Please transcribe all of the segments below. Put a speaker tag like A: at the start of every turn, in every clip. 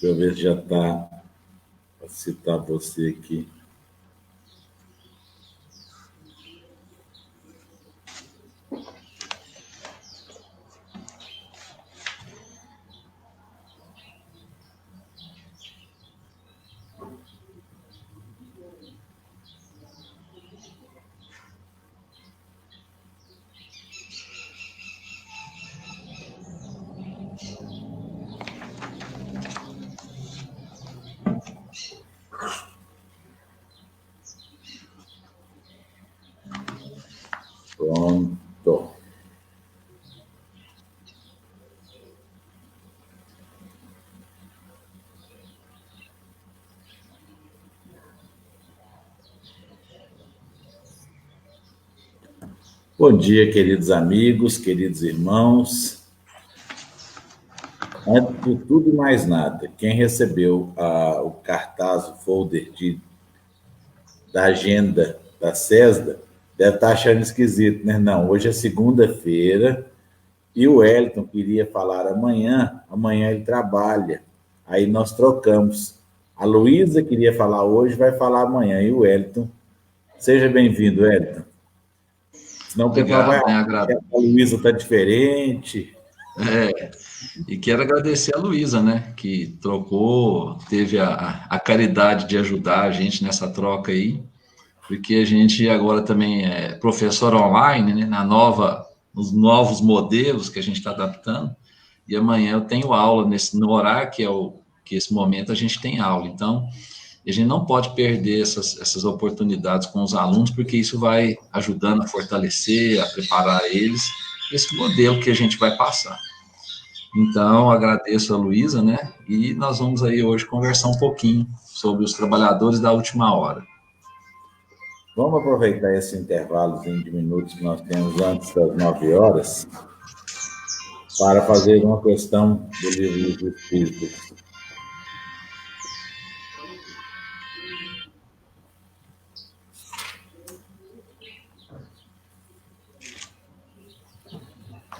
A: Deixa eu ver se já está. Vou citar você aqui. Pronto. Bom dia, queridos amigos, queridos irmãos. Antes de tudo e mais nada, quem recebeu o cartaz, o folder da agenda da CESDA, deve estar achando esquisito, né? Não, hoje é segunda-feira e o Wellington queria falar amanhã ele trabalha. Aí nós trocamos. A Luísa queria falar hoje, vai falar amanhã. E o Wellington, seja bem-vindo, Wellington. Senão o pessoal vai achar que a Luísa está diferente.
B: E quero agradecer a Luísa, né, que teve a caridade de ajudar a gente nessa troca aí, porque a gente agora também é professor online, né, nos novos modelos que a gente está adaptando, e amanhã eu tenho aula no horário que esse momento a gente tem aula. Então, a gente não pode perder essas oportunidades com os alunos, porque isso vai ajudando a fortalecer, a preparar eles, esse modelo que a gente vai passar. Então, agradeço a Luísa, né? E nós vamos aí hoje conversar um pouquinho sobre os trabalhadores da última hora.
A: Vamos aproveitar esse intervalozinho de minutos que nós temos antes das 9 horas para fazer uma questão do livro dos Espíritos.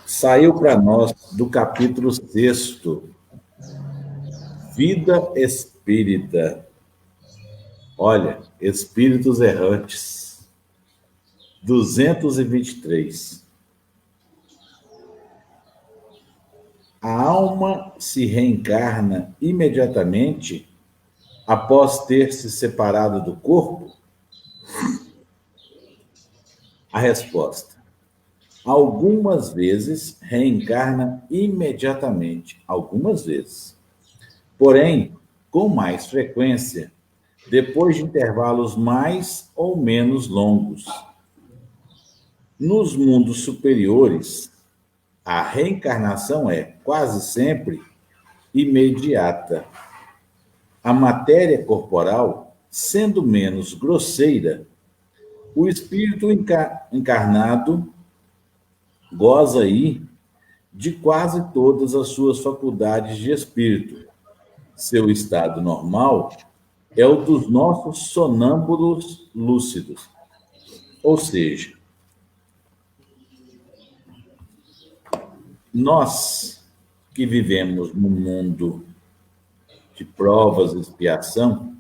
A: Saiu para nós do capítulo 6º, Vida Espírita. Olha, Espíritos Errantes, 223. A alma se reencarna imediatamente após ter se separado do corpo? A resposta: algumas vezes reencarna imediatamente, algumas vezes. Porém, com mais frequência, depois de intervalos mais ou menos longos. Nos mundos superiores, a reencarnação é quase sempre imediata. A matéria corporal, sendo menos grosseira, o espírito encarnado goza aí de quase todas as suas faculdades de espírito. Seu estado normal é o dos nossos sonâmbulos lúcidos. Ou seja, nós que vivemos num mundo de provas e expiação,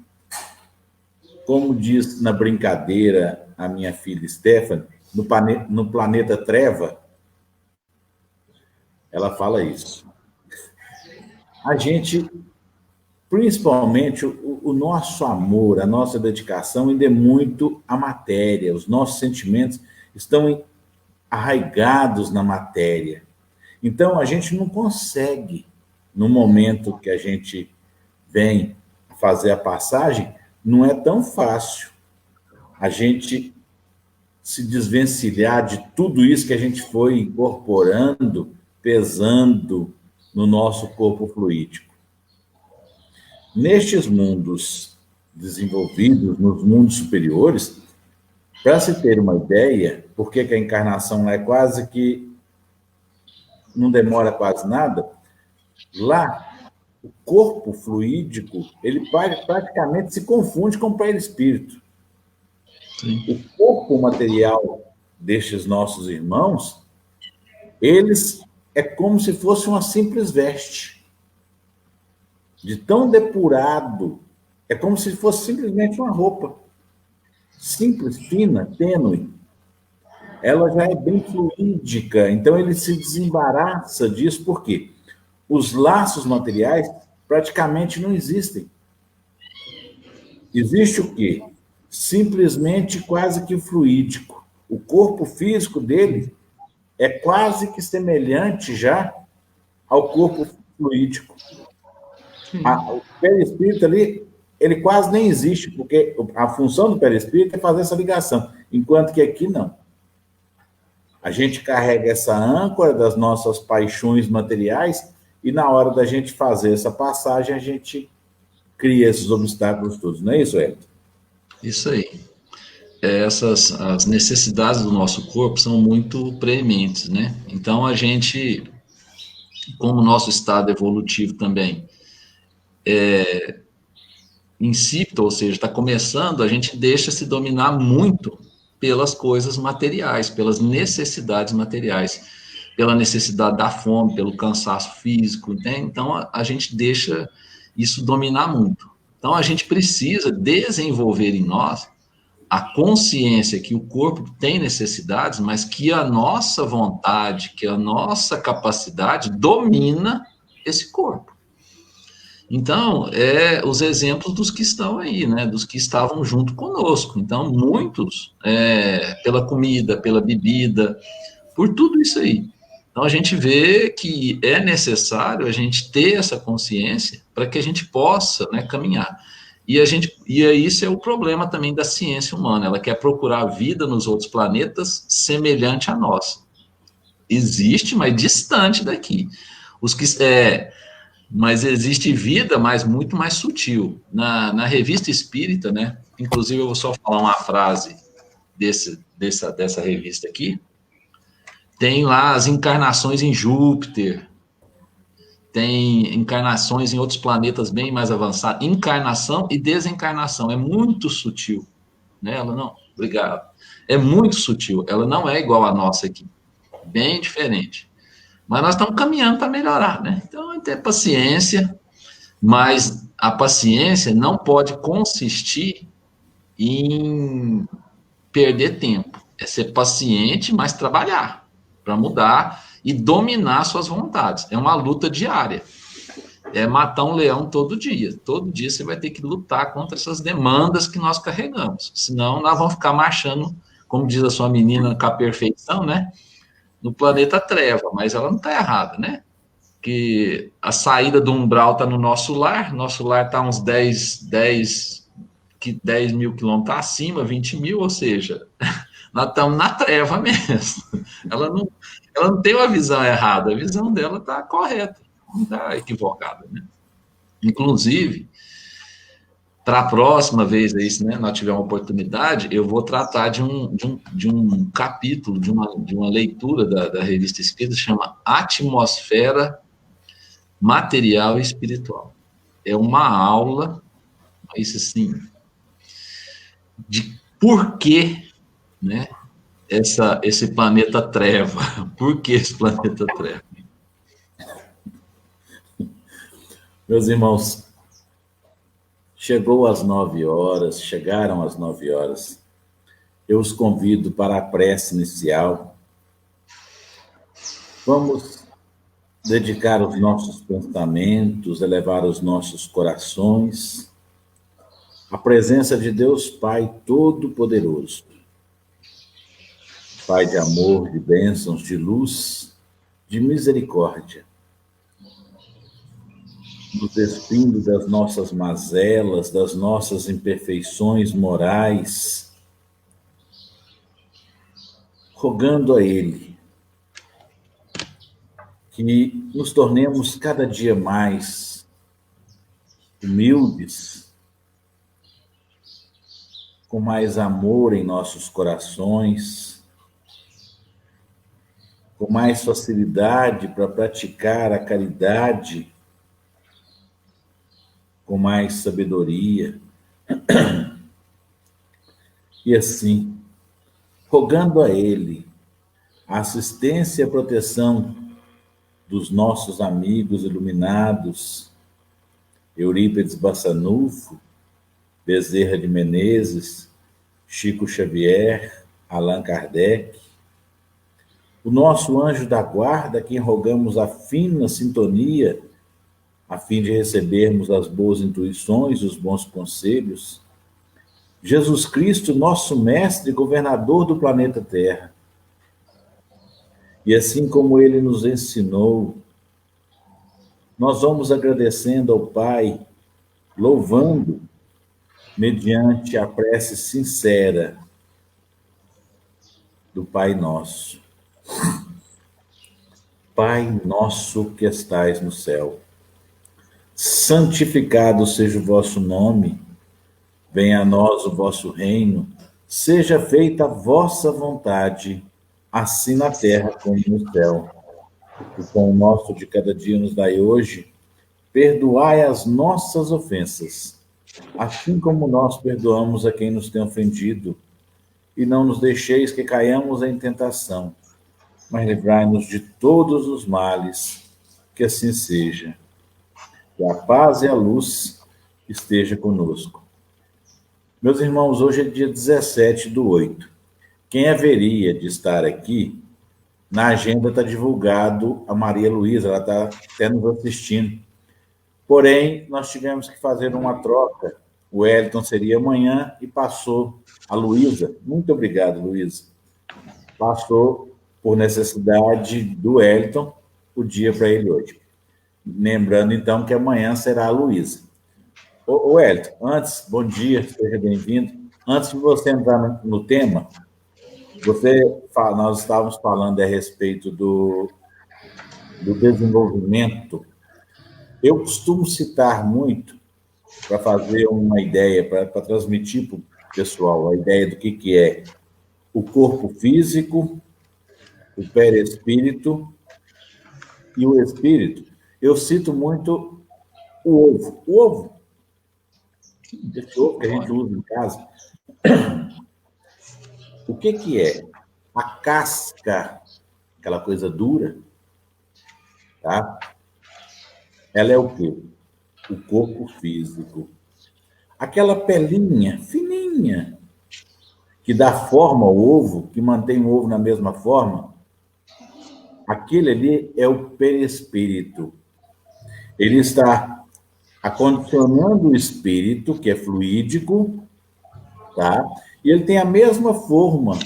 A: como diz na brincadeira a minha filha Stephanie, no planeta Treva, ela fala isso. A gente, principalmente, o nosso amor, a nossa dedicação ainda é muito à matéria, os nossos sentimentos estão arraigados na matéria. Então, a gente não consegue, no momento que a gente vem fazer a passagem, não é tão fácil a gente se desvencilhar de tudo isso que a gente foi incorporando, pesando no nosso corpo fluídico. Nestes mundos desenvolvidos, nos mundos superiores, para se ter uma ideia, por que a encarnação é quase que não demora quase nada, lá o corpo fluídico, ele praticamente se confunde com o perispírito. Sim. O corpo material destes nossos irmãos, eles é como se fosse uma simples veste. de tão depurado, é como se fosse simplesmente uma roupa. Simples, fina, tênue. Ela já é bem fluídica, então ele se desembaraça disso, por quê? Os laços materiais praticamente não existem. Existe o quê? Simplesmente quase que fluídico. O corpo físico dele é quase que semelhante já ao corpo fluídico. O perispírito ali, ele quase nem existe, porque a função do perispírito é fazer essa ligação, enquanto que aqui não. A gente carrega essa âncora das nossas paixões materiais e na hora da gente fazer essa passagem, a gente cria esses obstáculos todos. Não é isso, Hélio?
B: Isso aí. As necessidades do nosso corpo são muito preementes, né? Então, a gente, como o nosso estado evolutivo também incipita, ou seja, está começando, a gente deixa se dominar muito pelas coisas materiais, pelas necessidades materiais, pela necessidade da fome, pelo cansaço físico, né? Então a gente deixa isso dominar muito. Então a gente precisa desenvolver em nós a consciência que o corpo tem necessidades, mas que a nossa vontade, que a nossa capacidade domina esse corpo. Então, os exemplos dos que estão aí, né, dos que estavam junto conosco. Então, muitos, pela comida, pela bebida, por tudo isso aí. Então, a gente vê que é necessário a gente ter essa consciência para que a gente possa, né, caminhar. E isso é o problema também da ciência humana. Ela quer procurar vida nos outros planetas semelhante à nossa. Existe, mas distante daqui. Mas existe vida, mas muito mais sutil. Na revista espírita, né? Inclusive, eu vou só falar uma frase dessa revista aqui. Tem lá as encarnações em Júpiter, tem encarnações em outros planetas bem mais avançados. Encarnação e desencarnação é muito sutil. Né? Ela não, obrigado. É muito sutil. Ela não é igual à nossa aqui. Bem diferente. Mas nós estamos caminhando para melhorar, né? Então, é ter paciência, mas a paciência não pode consistir em perder tempo. É ser paciente, mas trabalhar para mudar e dominar suas vontades. É uma luta diária. É matar um leão todo dia. Todo dia você vai ter que lutar contra essas demandas que nós carregamos. Senão, nós vamos ficar marchando, como diz a sua menina, com a perfeição, né? No planeta treva, mas ela não está errada, né? Que a saída do umbral está no nosso lar está uns 10 mil quilômetros acima, 20 mil, ou seja, nós estamos na treva mesmo. Ela não tem uma visão errada, a visão dela está correta, não está equivocada, né? Inclusive, para a próxima vez aí, se, né, nós tivermos uma oportunidade, eu vou tratar de um capítulo, de uma leitura da revista Espírita, chama Atmosfera Material e Espiritual. É uma aula, isso assim, de por que, né, esse planeta treva. Por que esse planeta treva?
A: Meus irmãos, chegaram às 9 horas. Eu os convido para a prece inicial. Vamos dedicar os nossos pensamentos, elevar os nossos corações à presença de Deus Pai Todo-Poderoso. Pai de amor, de bênçãos, de luz, de misericórdia. Nos despindo das nossas mazelas, das nossas imperfeições morais, rogando a Ele que nos tornemos cada dia mais humildes, com mais amor em nossos corações, com mais facilidade para praticar a caridade, com mais sabedoria. E assim, rogando a Ele a assistência e a proteção dos nossos amigos iluminados, Eurípides Bassanufo, Bezerra de Menezes, Chico Xavier, Allan Kardec. O nosso anjo da guarda, a quem rogamos a fina sintonia, a fim de recebermos as boas intuições, os bons conselhos. Jesus Cristo, nosso mestre, governador do planeta Terra. E assim como ele nos ensinou, nós vamos agradecendo ao Pai, louvando, mediante a prece sincera do Pai Nosso. Pai nosso que estais no céu, santificado seja o vosso nome, venha a nós o vosso reino, seja feita a vossa vontade, assim na terra como no céu. O pão nosso de cada dia nos dai hoje, perdoai as nossas ofensas, assim como nós perdoamos a quem nos tem ofendido, e não nos deixeis que caiamos em tentação, mas livrai-nos de todos os males, que assim seja. Que a paz e a luz esteja conosco. Meus irmãos, hoje é dia 17/8. Quem haveria de estar aqui, na agenda está divulgado a Maria Luísa, ela está até nos assistindo. Porém, nós tivemos que fazer uma troca. O Wellington seria amanhã e passou a Luísa. Muito obrigado, Luísa. Passou por necessidade do Wellington o dia para ele hoje. Lembrando, então, que amanhã será a Luísa. Ô Wellington, antes, bom dia, seja bem-vindo. Antes de você entrar no tema, nós estávamos falando a respeito do desenvolvimento. Eu costumo citar muito, para fazer uma ideia, para transmitir para o pessoal a ideia do que é o corpo físico, o perispírito e o espírito. Eu cito muito o ovo. O ovo, esse ovo que a gente usa em casa, o que é? A casca, aquela coisa dura, tá? Ela é o quê? O corpo físico. Aquela pelinha fininha que dá forma ao ovo, que mantém o ovo na mesma forma, aquele ali é o perispírito. Ele está acondicionando o espírito, que é fluídico, tá? E ele tem a mesma forma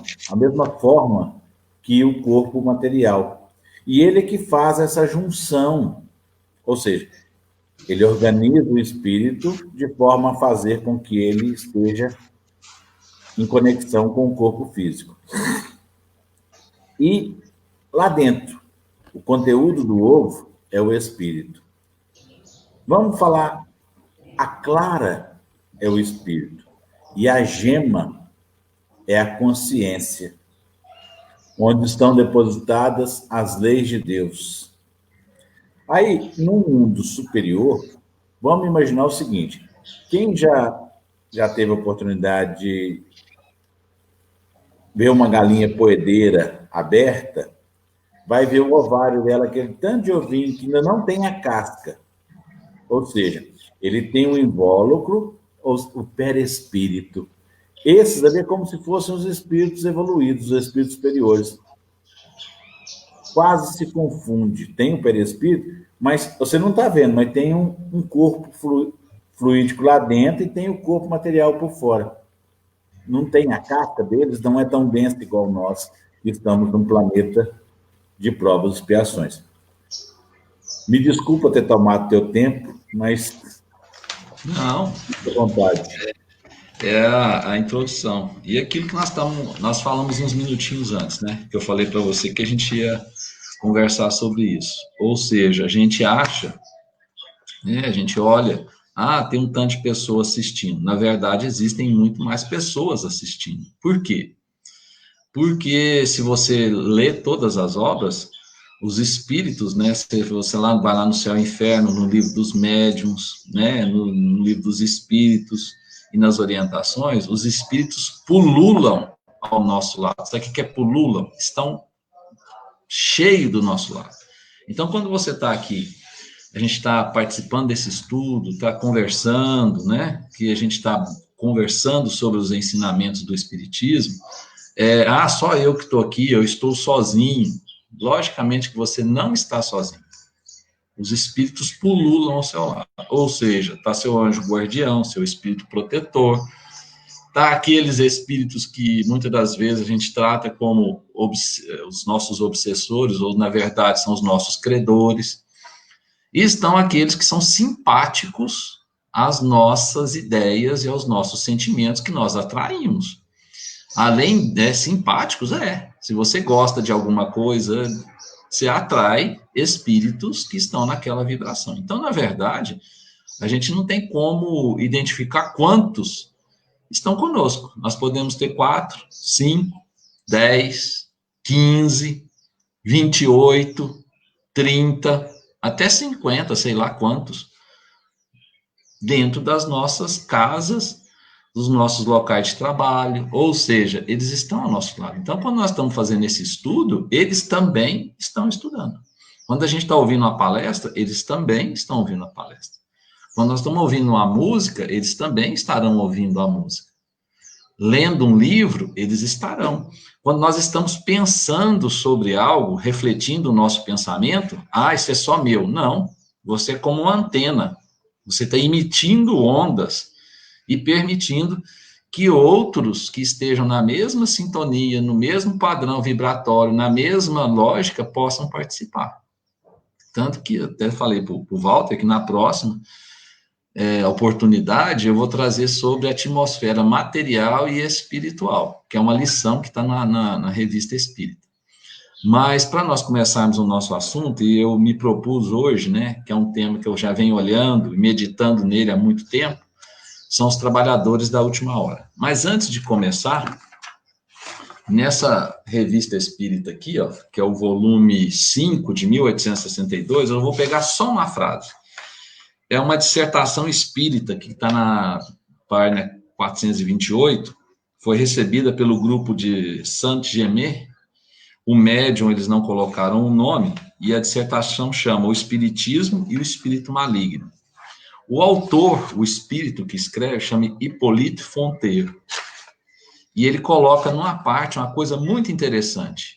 A: que o corpo material. E ele é que faz essa junção, ou seja, ele organiza o espírito de forma a fazer com que ele esteja em conexão com o corpo físico. E lá dentro, o conteúdo do ovo é o espírito. Vamos falar, a clara é o espírito e a gema é a consciência, onde estão depositadas as leis de Deus. Aí, no mundo superior, vamos imaginar o seguinte: quem já teve a oportunidade de ver uma galinha poedeira aberta, vai ver o ovário dela, aquele tanto de ovinho que ainda não tem a casca. Ou seja, ele tem um invólucro, o perispírito. Esses ali é como se fossem os espíritos evoluídos, os espíritos superiores. Quase se confunde. Tem o perispírito, mas você não está vendo, mas tem um corpo fluídico lá dentro e tem o corpo material por fora. Não tem a casca deles, não é tão densa igual nós, que estamos num planeta de provas e expiações. Me desculpa ter tomado teu tempo, mas...
B: Não.
A: Fique à vontade.
B: É a introdução. E aquilo que nós falamos uns minutinhos antes, né? Que eu falei para você que a gente ia conversar sobre isso. Ou seja, a gente acha, né? A gente olha, tem um tanto de pessoas assistindo. Na verdade, existem muito mais pessoas assistindo. Por quê? Porque se você lê todas as obras, os espíritos, né? Você vai lá no Céu e Inferno, no livro dos médiuns, né? No livro dos espíritos e nas orientações, os espíritos pululam ao nosso lado. Sabe o que é pululam? Estão cheios do nosso lado. Então, quando você está aqui a gente está participando desse estudo, está conversando, né? Que a gente está conversando sobre os ensinamentos do Espiritismo, só eu que estou aqui, eu estou sozinho. Logicamente que você não está sozinho. Os espíritos pululam ao seu lado. Ou seja, está seu anjo guardião, seu espírito protetor, tá aqueles espíritos que muitas das vezes a gente trata como os nossos obsessores, ou na verdade são os nossos credores. E estão aqueles que são simpáticos às nossas ideias e aos nossos sentimentos que nós atraímos. Além de simpáticos, se você gosta de alguma coisa, você atrai espíritos que estão naquela vibração. Então, na verdade, a gente não tem como identificar quantos estão conosco. Nós podemos ter 4, 5, 10, 15, 28, 30, até 50, sei lá quantos, dentro das nossas casas, dos nossos locais de trabalho, ou seja, eles estão ao nosso lado. Então, quando nós estamos fazendo esse estudo, eles também estão estudando. Quando a gente está ouvindo uma palestra, eles também estão ouvindo a palestra. Quando nós estamos ouvindo uma música, eles também estarão ouvindo a música. Lendo um livro, eles estarão. Quando nós estamos pensando sobre algo, refletindo o nosso pensamento, isso é só meu. Não, você é como uma antena. Você está emitindo ondas e permitindo que outros que estejam na mesma sintonia, no mesmo padrão vibratório, na mesma lógica, possam participar. Tanto que eu até falei para o Walter que na próxima oportunidade eu vou trazer sobre a atmosfera material e espiritual, que é uma lição que está na Revista Espírita. Mas, para nós começarmos o nosso assunto, e eu me propus hoje, né, que é um tema que eu já venho olhando e meditando nele há muito tempo, são os trabalhadores da última hora. Mas antes de começar, nessa Revista Espírita aqui, que é o volume 5 de 1862, eu vou pegar só uma frase. É uma dissertação espírita que está na página 428, foi recebida pelo grupo de Saint-Germain. O médium, eles não colocaram o nome, e a dissertação chama O Espiritismo e o Espírito Maligno. O autor, o espírito que escreve, chama Hippolyte Fonteiro. E ele coloca numa parte uma coisa muito interessante,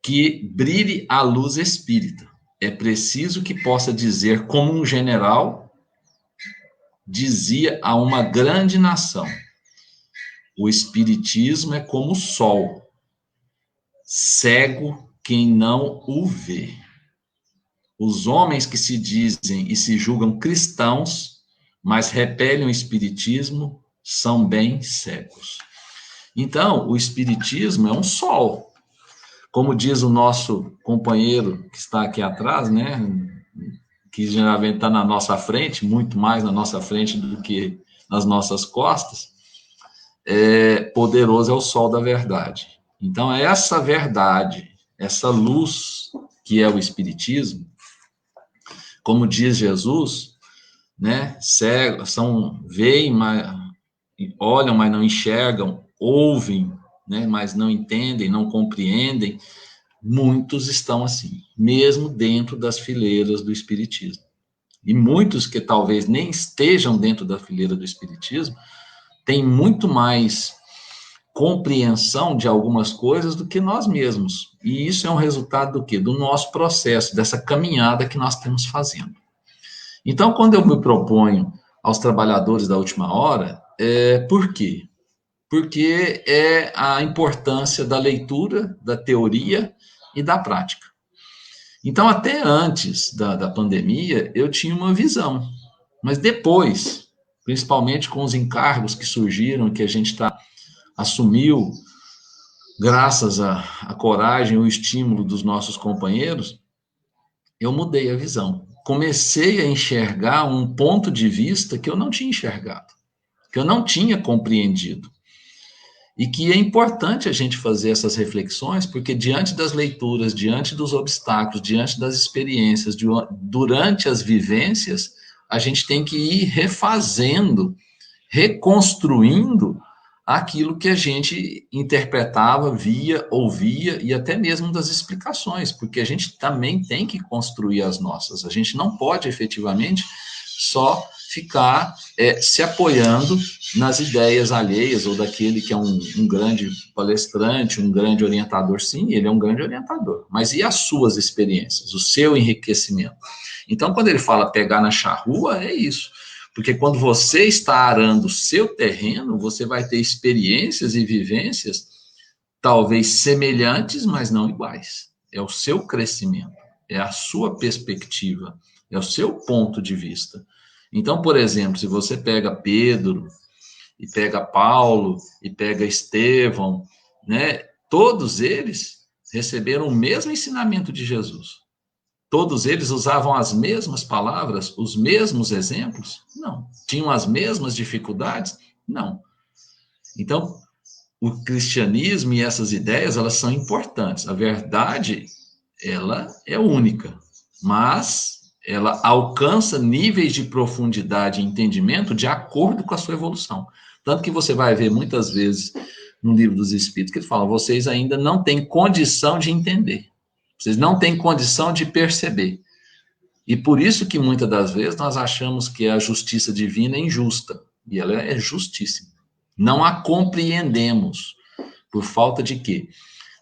B: que brilhe a luz espírita. É preciso que possa dizer, como um general dizia a uma grande nação: o espiritismo é como o sol, cego quem não o vê. Os homens que se dizem e se julgam cristãos, mas repelem o espiritismo, são bem cegos. Então, o espiritismo é um sol. Como diz o nosso companheiro que está aqui atrás, né, que geralmente está na nossa frente, muito mais na nossa frente do que nas nossas costas, poderoso é o sol da verdade. Então, essa verdade, essa luz que é o espiritismo, como diz Jesus, né, cegos veem, mas olham, mas não enxergam, ouvem, né, mas não entendem, não compreendem. Muitos estão assim, mesmo dentro das fileiras do espiritismo. E muitos que talvez nem estejam dentro da fileira do espiritismo têm muito mais compreensão de algumas coisas do que nós mesmos. E isso é um resultado do quê? Do nosso processo, dessa caminhada que nós estamos fazendo. Então, quando eu me proponho aos trabalhadores da última hora, por quê? Porque é a importância da leitura, da teoria e da prática. Então, até antes da pandemia, eu tinha uma visão. Mas depois, principalmente com os encargos que surgiram, que a gente assumiu, graças à coragem e o estímulo dos nossos companheiros, eu mudei a visão. Comecei a enxergar um ponto de vista que eu não tinha enxergado, que eu não tinha compreendido. E que é importante a gente fazer essas reflexões, porque diante das leituras, diante dos obstáculos, diante das experiências, durante as vivências, a gente tem que ir refazendo, reconstruindo aquilo que a gente interpretava, via, ouvia e até mesmo das explicações, porque a gente também tem que construir as nossas. A gente não pode efetivamente só ficar se apoiando nas ideias alheias ou daquele que é um grande palestrante, um grande orientador. Sim, ele é um grande orientador, mas e as suas experiências, o seu enriquecimento? Então, quando ele fala pegar na charrua, é isso. Porque quando você está arando o seu terreno, você vai ter experiências e vivências talvez semelhantes, mas não iguais. É o seu crescimento, é a sua perspectiva, é o seu ponto de vista. Então, por exemplo, se você pega Pedro, e pega Paulo, e pega Estevão, né? Todos eles receberam o mesmo ensinamento de Jesus. Todos eles usavam as mesmas palavras, os mesmos exemplos? Não. Tinham as mesmas dificuldades? Não. Então, o cristianismo e essas ideias, elas são importantes. A verdade, ela é única, mas ela alcança níveis de profundidade e entendimento de acordo com a sua evolução. Tanto que você vai ver muitas vezes no livro dos Espíritos que ele fala, vocês ainda não têm condição de entender. Vocês não têm condição de perceber. E por isso que muitas das vezes nós achamos que a justiça divina é injusta. E ela é justíssima. Não a compreendemos. Por falta de quê?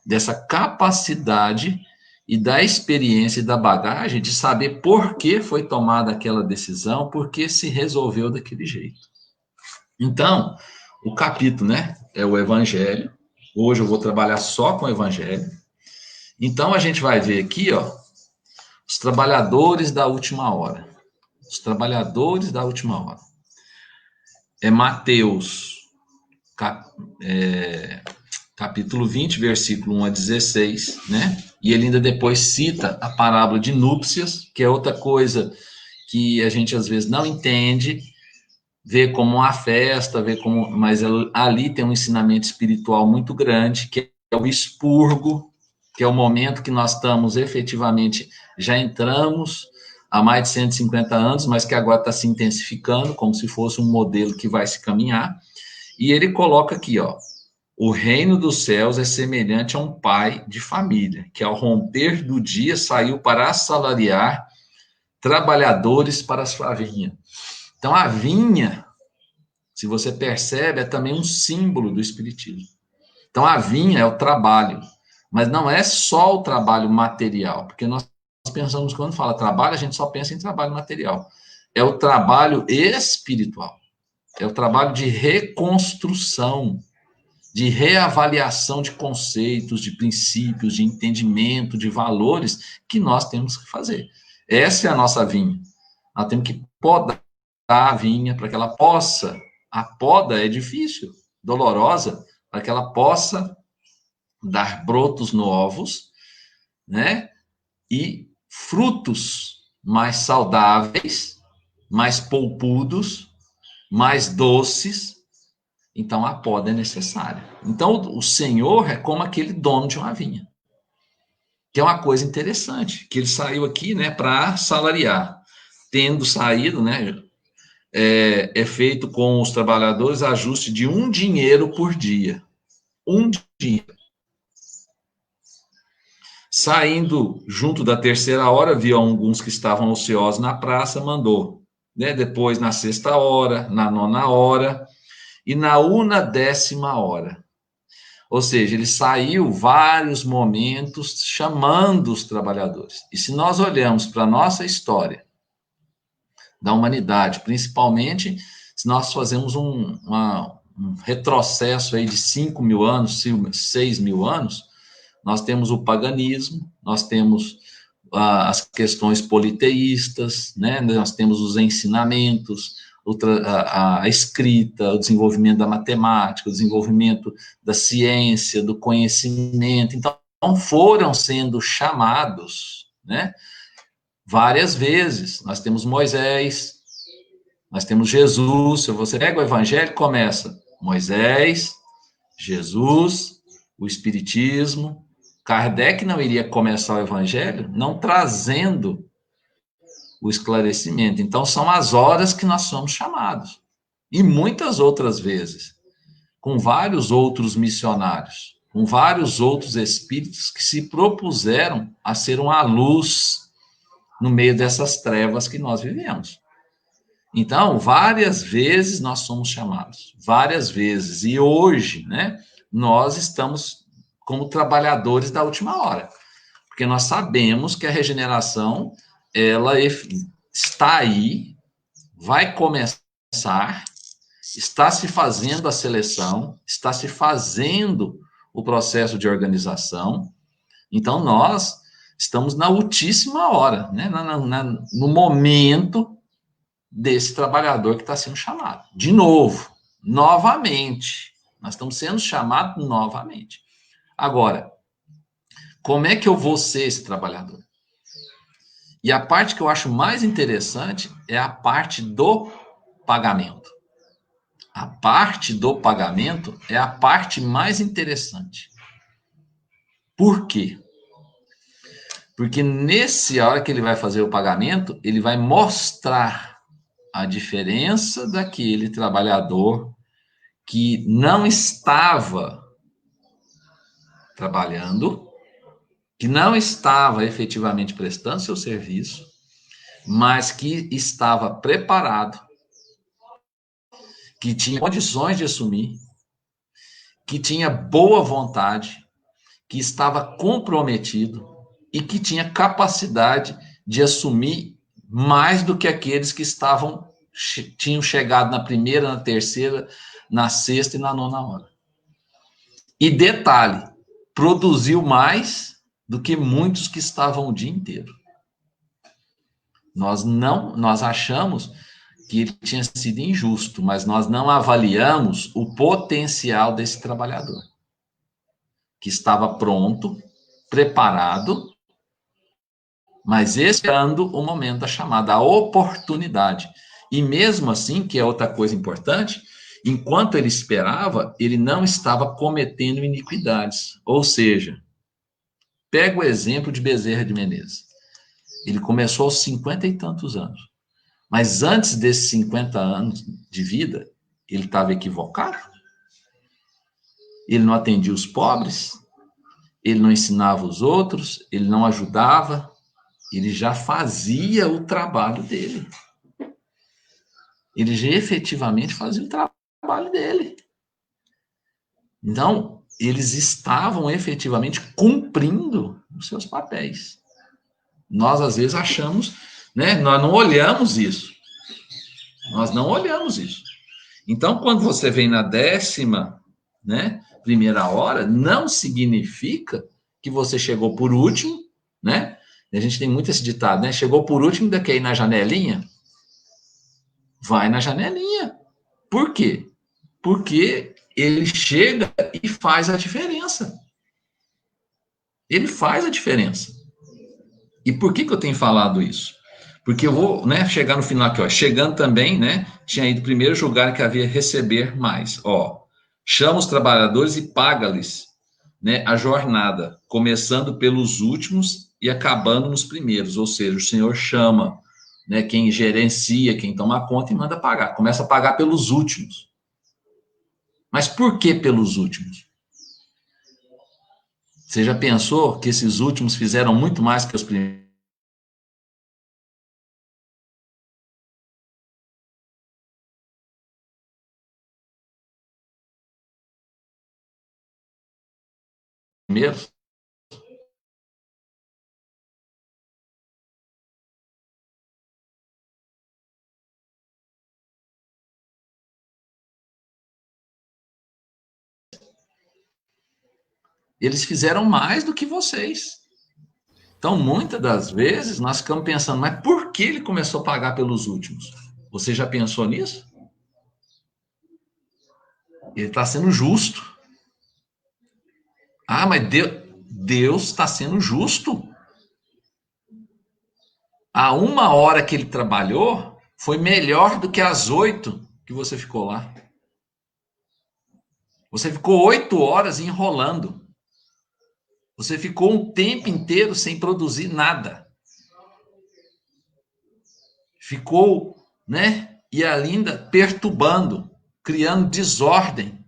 B: Dessa capacidade e da experiência e da bagagem de saber por que foi tomada aquela decisão, por que se resolveu daquele jeito. Então, o capítulo, né, é o Evangelho. Hoje eu vou trabalhar só com o Evangelho. Então, a gente vai ver aqui, ó, os trabalhadores da última hora. Os trabalhadores da última hora. É Mateus, capítulo 20, versículo 1 a 16, né? E ele ainda depois cita a parábola de núpcias, que é outra coisa que a gente às vezes não entende, vê como uma festa, vê como, mas ali tem um ensinamento espiritual muito grande, que é o expurgo, que é o momento que nós estamos efetivamente, já entramos há mais de 150 anos, mas que agora está se intensificando, como se fosse um modelo que vai se caminhar. E ele coloca aqui, ó, o reino dos céus é semelhante a um pai de família, que ao romper do dia saiu para assalariar trabalhadores para a sua vinha. Então, a vinha, se você percebe, é também um símbolo do espiritismo. Então, a vinha é o trabalho, mas não é só o trabalho material, porque nós pensamos, quando fala trabalho, a gente só pensa em trabalho material. É o trabalho espiritual, é o trabalho de reconstrução, de reavaliação de conceitos, de princípios, de entendimento, de valores que nós temos que fazer. Essa é a nossa vinha. Nós temos que podar a vinha para que ela possa, a poda é difícil, dolorosa, para que ela possa dar brotos novos, né? E frutos mais saudáveis, mais polpudos, mais doces. Então, a poda é necessária. Então, o Senhor é como aquele dono de uma vinha. Que é uma coisa interessante, que ele saiu aqui, né, para salariar. Tendo saído, né, é feito com os trabalhadores ajuste de 1 dinheiro por dia. 1 dinheiro. Saindo junto da 3ª hora, viu alguns que estavam ociosos na praça, mandou. Né, depois, na 6ª hora, na 9ª hora, e na 10ª hora. Ou seja, ele saiu vários momentos chamando os trabalhadores. E se nós olhamos para a nossa história da humanidade, principalmente se nós fazemos um retrocesso aí de 5.000 anos, 6.000 anos, nós temos o paganismo, nós temos as questões politeístas, né? Nós temos os ensinamentos, a escrita, o desenvolvimento da matemática, o desenvolvimento da ciência, do conhecimento. Então, foram sendo chamados, né, várias vezes. Nós temos Moisés, nós temos Jesus. Se você pega o Evangelho, começa Moisés, Jesus, o Espiritismo. Kardec não iria começar o Evangelho não trazendo o esclarecimento. Então, são as horas que nós somos chamados. E muitas outras vezes. com vários outros missionários, com vários outros espíritos que se propuseram a ser uma luz no meio dessas trevas que nós vivemos. Então, várias vezes nós somos chamados, várias vezes. E hoje, né, nós estamos como trabalhadores da última hora, porque nós sabemos que a regeneração, ela está aí, vai começar, está se fazendo a seleção, está se fazendo o processo de organização. Então, nós estamos na ultíssima hora, né, no momento desse trabalhador que está sendo chamado. De novo, novamente. Nós estamos sendo chamados novamente. Agora, como é que eu vou ser esse trabalhador? E a parte que eu acho mais interessante é a parte do pagamento. A parte do pagamento é a parte mais interessante. Por quê? Porque nessa hora que ele vai fazer o pagamento, ele vai mostrar a diferença daquele trabalhador que não estava trabalhando, que não estava efetivamente prestando seu serviço, mas que estava preparado, que tinha condições de assumir, que tinha boa vontade, que estava comprometido e que tinha capacidade de assumir mais do que aqueles que tinham chegado na primeira, na terceira, na sexta e na nona hora. E detalhe, produziu mais do que muitos que estavam o dia inteiro. Nós achamos que ele tinha sido injusto, mas nós não avaliamos o potencial desse trabalhador, que estava pronto, preparado, mas esperando o momento da chamada, a oportunidade. E mesmo assim, que é outra coisa importante, enquanto ele esperava, ele não estava cometendo iniquidades. Ou seja, pega o exemplo de Bezerra de Menezes. Ele começou aos 50 e tantos anos. Mas antes desses 50 anos de vida, ele estava equivocado. Ele não atendia os pobres, ele não ensinava os outros, ele não ajudava, ele já fazia o trabalho dele. Ele já efetivamente fazia o trabalho dele. Então, eles estavam efetivamente cumprindo os seus papéis. Nós, às vezes, achamos, né? Nós não olhamos isso. Nós não olhamos isso. Então, quando você vem na 10ª, né, primeira hora, não significa que você chegou por último, né? E a gente tem muito esse ditado, né? Chegou por último, ainda quer ir na janelinha? Vai na janelinha. Por quê? Porque ele chega e faz a diferença. Ele faz a diferença. E por que eu tenho falado isso? Porque eu vou, né, chegar no final aqui, ó, chegando também, né, tinha ido primeiro julgar que havia receber mais, ó, chama os trabalhadores e paga-lhes, né, a jornada, começando pelos últimos e acabando nos primeiros, ou seja, o Senhor chama, né, quem gerencia, quem toma conta e manda pagar, começa a pagar pelos últimos. Mas por que pelos últimos? Você já pensou que esses últimos fizeram muito mais que os primeiros? Eles fizeram mais do que vocês. Então, muitas das vezes, nós ficamos pensando, mas por que ele começou a pagar pelos últimos? Você já pensou nisso? Ele está sendo justo. Ah, mas Deus está sendo justo. A 1 hora que ele trabalhou foi melhor do que as 8 que você ficou lá. Você ficou 8 horas enrolando. Você ficou um tempo inteiro sem produzir nada. Ficou, né? E ainda perturbando, criando desordem.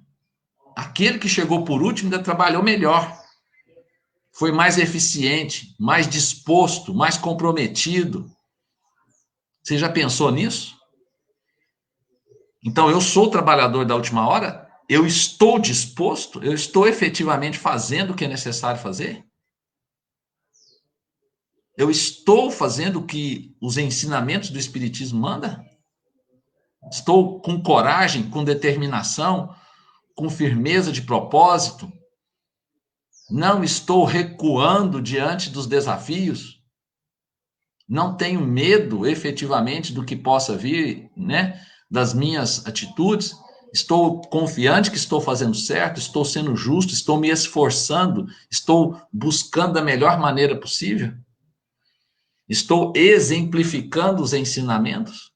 B: aquele que chegou por último ainda trabalhou melhor. Foi mais eficiente, mais disposto, mais comprometido. Você já pensou nisso? Então, eu sou o trabalhador da última hora? Eu estou disposto? Eu estou efetivamente fazendo o que é necessário fazer? Eu estou fazendo o que os ensinamentos do Espiritismo mandam? Estou com coragem, com determinação, com firmeza de propósito? Não estou recuando diante dos desafios? Não tenho medo, efetivamente, do que possa vir, né, das minhas atitudes? Estou confiante que estou fazendo certo, estou sendo justo, estou me esforçando, estou buscando da melhor maneira possível? Estou exemplificando os ensinamentos?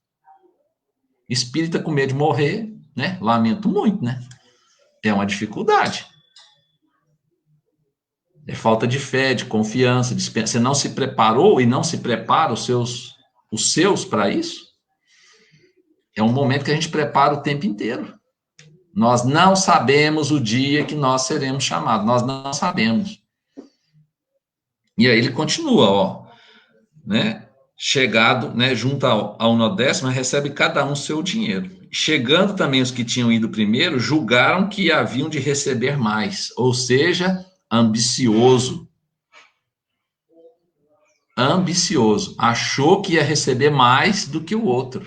B: Espírita com medo de morrer, né? Lamento muito, né? É uma dificuldade. É falta de fé, de confiança, você não se preparou e não se prepara os seus para isso? É um momento que a gente prepara o tempo inteiro. Nós não sabemos o dia que nós seremos chamados, nós não sabemos. E aí ele continua, ó, né? Chegado, né, junto ao 1º, recebe cada um seu dinheiro. Chegando também os que tinham ido primeiro, julgaram que haviam de receber mais, ou seja, ambicioso. Ambicioso. Achou que ia receber mais do que o outro.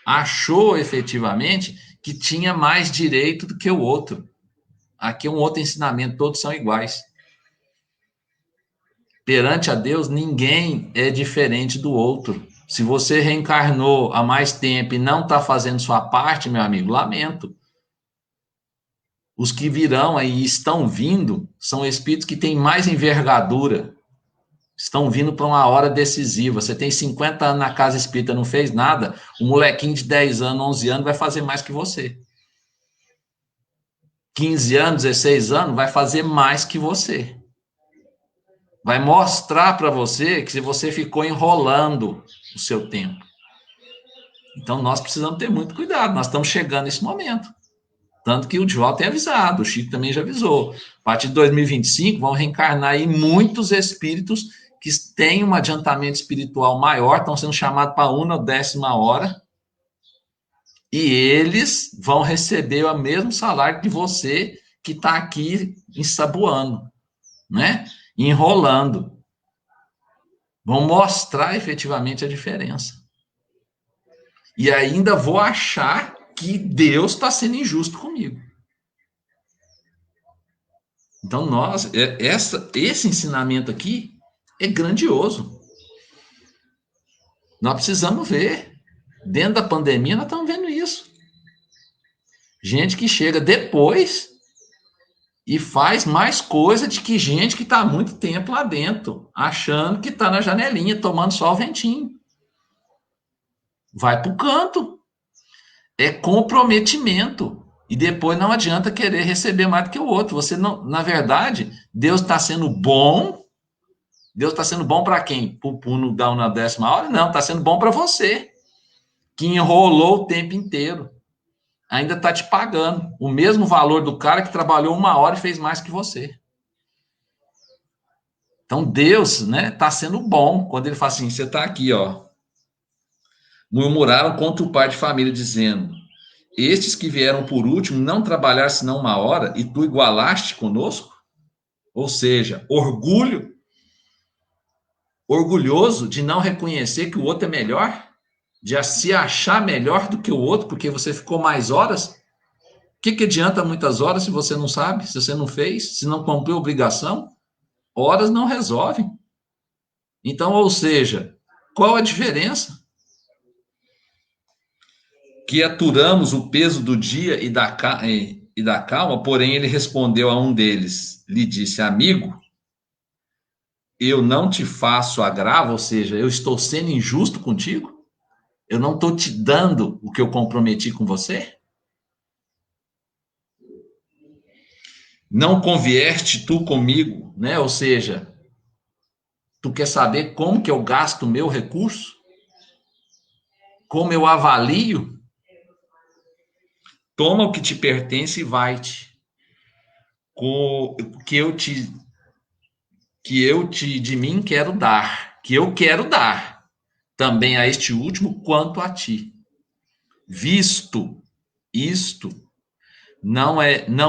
B: Achou efetivamente que tinha mais direito do que o outro. Aqui é um outro ensinamento, todos são iguais. Perante a Deus, ninguém é diferente do outro. Se você reencarnou há mais tempo e não está fazendo sua parte, meu amigo, lamento. Os que virão aí e estão vindo são espíritos que têm mais envergadura. Estão vindo para uma hora decisiva. Você tem 50 anos na casa espírita, não fez nada, um molequinho de 10 anos, 11 anos vai fazer mais que você. 15 anos, 16 anos, vai fazer mais que você. Vai mostrar para você que você ficou enrolando o seu tempo. Então, nós precisamos ter muito cuidado. Nós estamos chegando nesse momento. Tanto que o Divaldo tem avisado, o Chico também já avisou. A partir de 2025, vão reencarnar aí muitos espíritos que têm um adiantamento espiritual maior, estão sendo chamados para a 1ª ou 10ª hora, e eles vão receber o mesmo salário que você que está aqui ensaboando, né? Enrolando. Vão mostrar efetivamente a diferença. E ainda vou achar que Deus está sendo injusto comigo. Então, esse ensinamento aqui é grandioso. Nós precisamos ver. Dentro da pandemia, nós estamos vendo isso. Gente que chega depois e faz mais coisa de que gente que está há muito tempo lá dentro, achando que está na janelinha, tomando só o ventinho. Vai para o canto. É comprometimento. E depois não adianta querer receber mais do que o outro. Você não, na verdade, Deus está sendo bom. Deus está sendo bom para quem? Para o Puno dar uma 10ª hora? Não, está sendo bom para você, que enrolou o tempo inteiro. Ainda está te pagando o mesmo valor do cara que trabalhou 1 hora e fez mais que você. Então, Deus, né, está sendo bom quando ele fala assim, você está aqui, ó. Murmuraram contra o pai de família, dizendo, estes que vieram por último não trabalhar senão 1 hora e tu igualaste conosco? Ou seja, orgulhoso de não reconhecer que o outro é melhor, de se achar melhor do que o outro porque você ficou mais horas. O que adianta muitas horas se você não sabe, se você não fez, se não cumpriu a obrigação? Horas não resolvem. Então, ou seja, qual a diferença? Que aturamos o peso do dia e da calma, porém ele respondeu a um deles, lhe disse, amigo, eu não te faço agravo, ou seja, eu estou sendo injusto contigo? Eu não estou te dando o que eu comprometi com você? Não convierte tu comigo, né? Ou seja, tu quer saber como que eu gasto o meu recurso? Como eu avalio? Toma o que te pertence e vai-te. que eu te de mim quero dar, que eu quero dar também a este último quanto a ti. Visto isto, não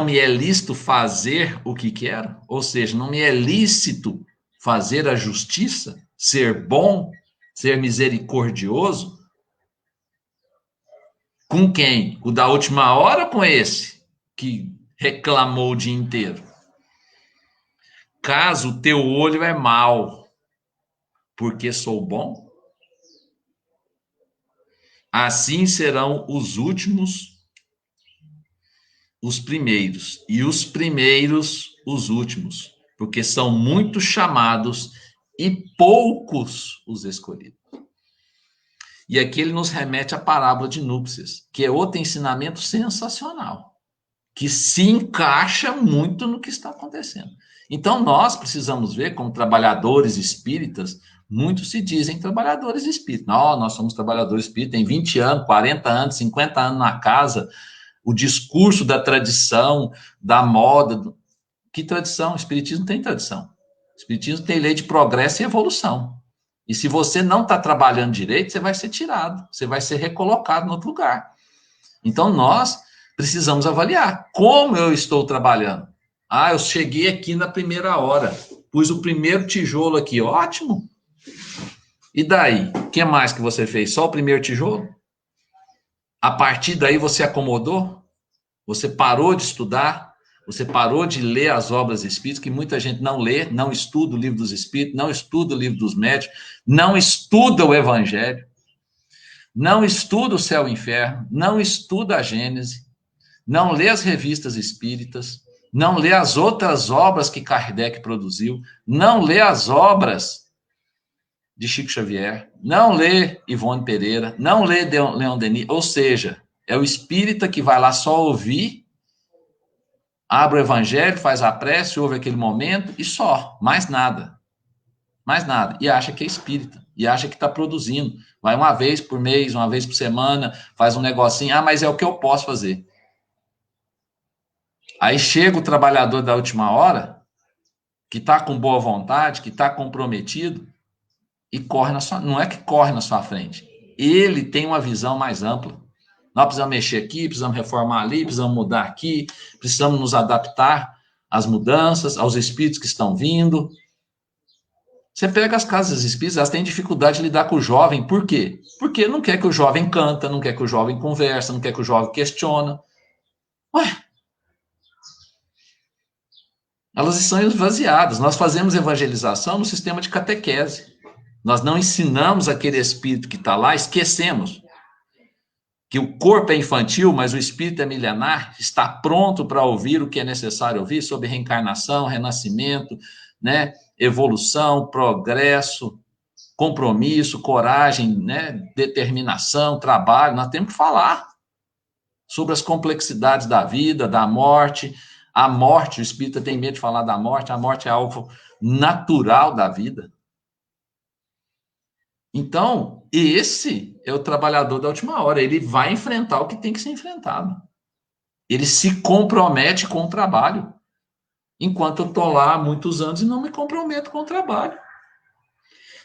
B: me é lícito fazer o que quero, ou seja, não me é lícito fazer a justiça, ser bom, ser misericordioso. Com quem? O da última hora ou com esse que reclamou o dia inteiro? Caso o teu olho é mau, porque sou bom, assim serão os últimos os primeiros, e os primeiros os últimos, porque são muitos chamados e poucos os escolhidos. E aqui ele nos remete à parábola de núpcias, que é outro ensinamento sensacional, que se encaixa muito no que está acontecendo. Então, nós precisamos ver, como trabalhadores espíritas, muitos se dizem trabalhadores espíritas. Não, nós somos trabalhadores espíritas, tem 20 anos, 40 anos, 50 anos na casa, o discurso da tradição, da moda. Que tradição? O espiritismo tem tradição. O espiritismo tem lei de progresso e evolução. E se você não está trabalhando direito, você vai ser tirado, você vai ser recolocado em outro lugar. Então, nós precisamos avaliar como eu estou trabalhando. Ah, eu cheguei aqui na primeira hora, pus o primeiro tijolo aqui, ótimo. E daí? O que mais que você fez? Só o primeiro tijolo? A partir daí você acomodou? Você parou de estudar? Você parou de ler as obras espíritas, que muita gente não lê, não estuda o livro dos espíritos, não estuda o livro dos médiuns, não estuda o evangelho, não estuda o céu e o inferno, não estuda a Gênese, não lê as revistas espíritas, não lê as outras obras que Kardec produziu, não lê as obras de Chico Xavier, não lê Ivone Pereira, não lê Leon Denis, ou seja, é o espírita que vai lá só ouvir, abre o evangelho, faz a prece, ouve aquele momento e só, mais nada. Mais nada. E acha que é espírita. E acha que está produzindo. Vai uma vez por mês, uma vez por semana, faz um negocinho. Ah, mas é o que eu posso fazer. Aí chega o trabalhador da última hora, que está com boa vontade, que está comprometido, e corre na sua... Não é que corre na sua frente. Ele tem uma visão mais ampla. Nós precisamos mexer aqui, precisamos reformar ali, precisamos mudar aqui, precisamos nos adaptar às mudanças, aos espíritos que estão vindo. Você pega as casas espíritas, elas têm dificuldade de lidar com o jovem. Por quê? Porque não quer que o jovem canta, não quer que o jovem conversa, não quer que o jovem questiona. Ué, elas estão esvaziadas. Nós fazemos evangelização no sistema de catequese. Nós não ensinamos aquele espírito que está lá, esquecemos que o corpo é infantil, mas o espírito é milenar, está pronto para ouvir o que é necessário ouvir sobre reencarnação, renascimento, né, evolução, progresso, compromisso, coragem, né, determinação, trabalho. Nós temos que falar sobre as complexidades da vida, da morte. A morte, o espírita tem medo de falar da morte, a morte é algo natural da vida. Então, esse é o trabalhador da última hora. Ele vai enfrentar o que tem que ser enfrentado. Ele se compromete com o trabalho. Enquanto eu estou lá há muitos anos e não me comprometo com o trabalho.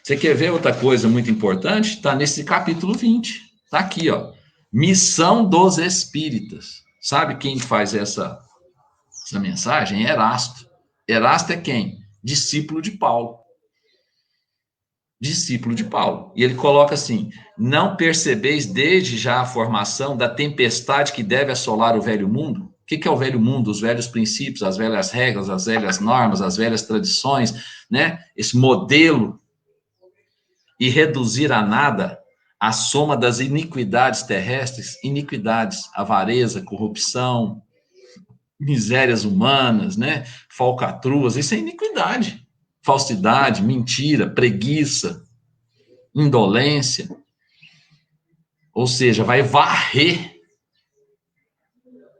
B: Você quer ver outra coisa muito importante? Está nesse capítulo 20. Está aqui, ó. Missão dos espíritas. Sabe quem faz essa mensagem? É Erasto. Erasto é quem? Discípulo de Paulo. Discípulo de Paulo. E ele coloca assim: não percebeis desde já a formação da tempestade que deve assolar o velho mundo? O que é o velho mundo? Os velhos princípios, as velhas regras, as velhas normas, as velhas tradições, né? Esse modelo. E reduzir a nada a soma das iniquidades terrestres, iniquidades, avareza, corrupção, misérias humanas, né? Falcatruas, isso é iniquidade. Falsidade, mentira, preguiça, indolência. Ou seja, vai varrer.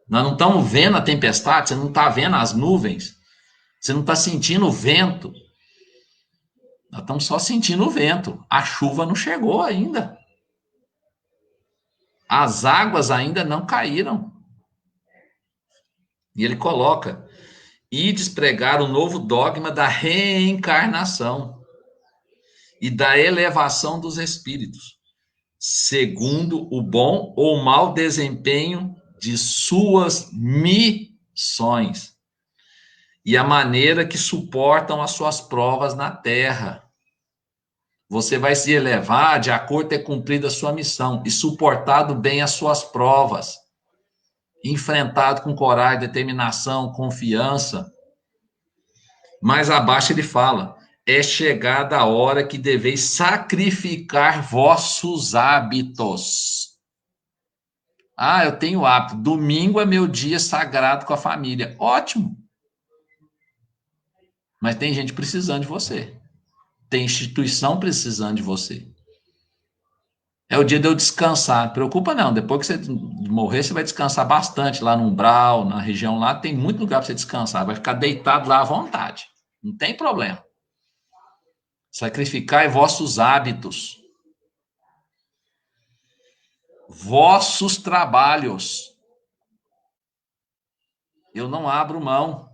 B: Nós não estamos vendo a tempestade, você não está vendo as nuvens, você não está sentindo o vento. Nós estamos só sentindo o vento. A chuva não chegou ainda. As águas ainda não caíram. E ele coloca: Ides pregar o novo dogma da reencarnação e da elevação dos espíritos, segundo o bom ou mau desempenho de suas missões e a maneira que suportam as suas provas na Terra. Você vai se elevar de acordo com ter cumprido a sua missão e suportado bem as suas provas, enfrentado com coragem, determinação, confiança. Mais abaixo ele fala: é chegada a hora que deveis sacrificar vossos hábitos. Ah, eu tenho hábito. Domingo é meu dia sagrado com a família. Ótimo. Mas tem gente precisando de você. Tem instituição precisando de você. É o dia de eu descansar. Não preocupa não. Depois que você morrer, você vai descansar bastante lá no umbral, na região lá. Tem muito lugar para você descansar. Vai ficar deitado lá à vontade. Não tem problema. Sacrificai vossos hábitos, vossos trabalhos. Eu não abro mão,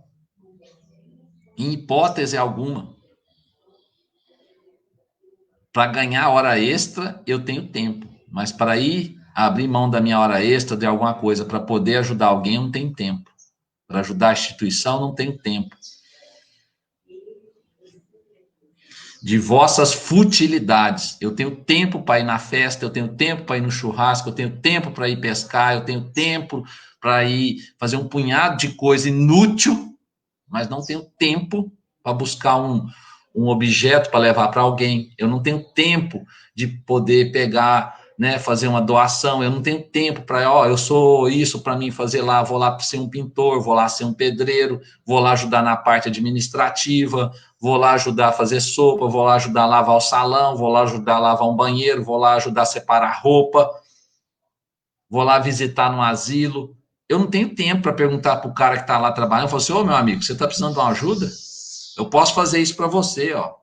B: em hipótese alguma. Para ganhar hora extra, eu tenho tempo. Mas para ir abrir mão da minha hora extra, de alguma coisa, para poder ajudar alguém, eu não tenho tempo. Para ajudar a instituição, não tenho tempo. De vossas futilidades. Eu tenho tempo para ir na festa, eu tenho tempo para ir no churrasco, eu tenho tempo para ir pescar, eu tenho tempo para ir fazer um punhado de coisa inútil, mas não tenho tempo para buscar um objeto para levar para alguém. Eu não tenho tempo de poder pegar, né, fazer uma doação. Eu não tenho tempo para, eu sou isso para mim fazer lá, vou lá ser um pintor, vou lá ser um pedreiro, vou lá ajudar na parte administrativa, vou lá ajudar a fazer sopa, vou lá ajudar a lavar o salão, vou lá ajudar a lavar um banheiro, vou lá ajudar a separar roupa, vou lá visitar no asilo. Eu não tenho tempo para perguntar para o cara que está lá trabalhando, eu falo assim, meu amigo, você está precisando de uma ajuda? Eu posso fazer isso para você, ó.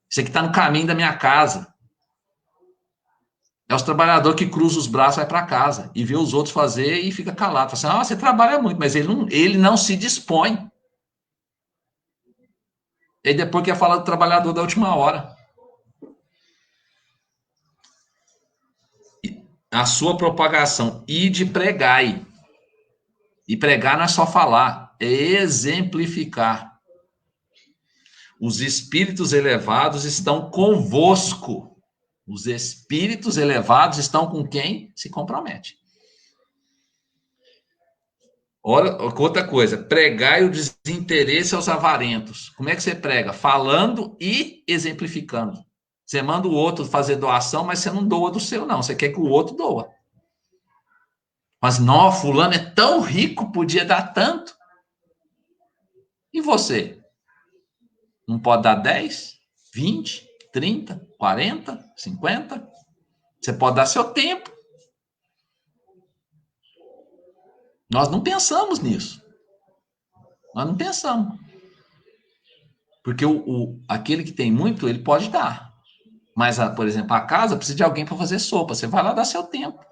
B: Isso aqui está no caminho da minha casa. É os trabalhadores que cruzam os braços e vai para casa e vê os outros fazer e fica calado. Fala assim, você trabalha muito, mas ele não se dispõe. E depois quer falar do trabalhador da última hora. A sua propagação, ide pregai. E pregar não é só falar, é exemplificar. Os espíritos elevados estão convosco. Os espíritos elevados estão com quem se compromete. Outra coisa, pregai o desinteresse aos avarentos. Como é que você prega? Falando e exemplificando. Você manda o outro fazer doação, mas você não doa do seu, não. Você quer que o outro doa. Mas, não, fulano é tão rico, podia dar tanto. E você? Não pode dar 10, 20, 30, 40, 50? Você pode dar seu tempo. Nós não pensamos nisso. Nós não pensamos. Porque aquele que tem muito, ele pode dar. Mas, por exemplo, a casa precisa de alguém para fazer sopa. Você vai lá dar seu tempo.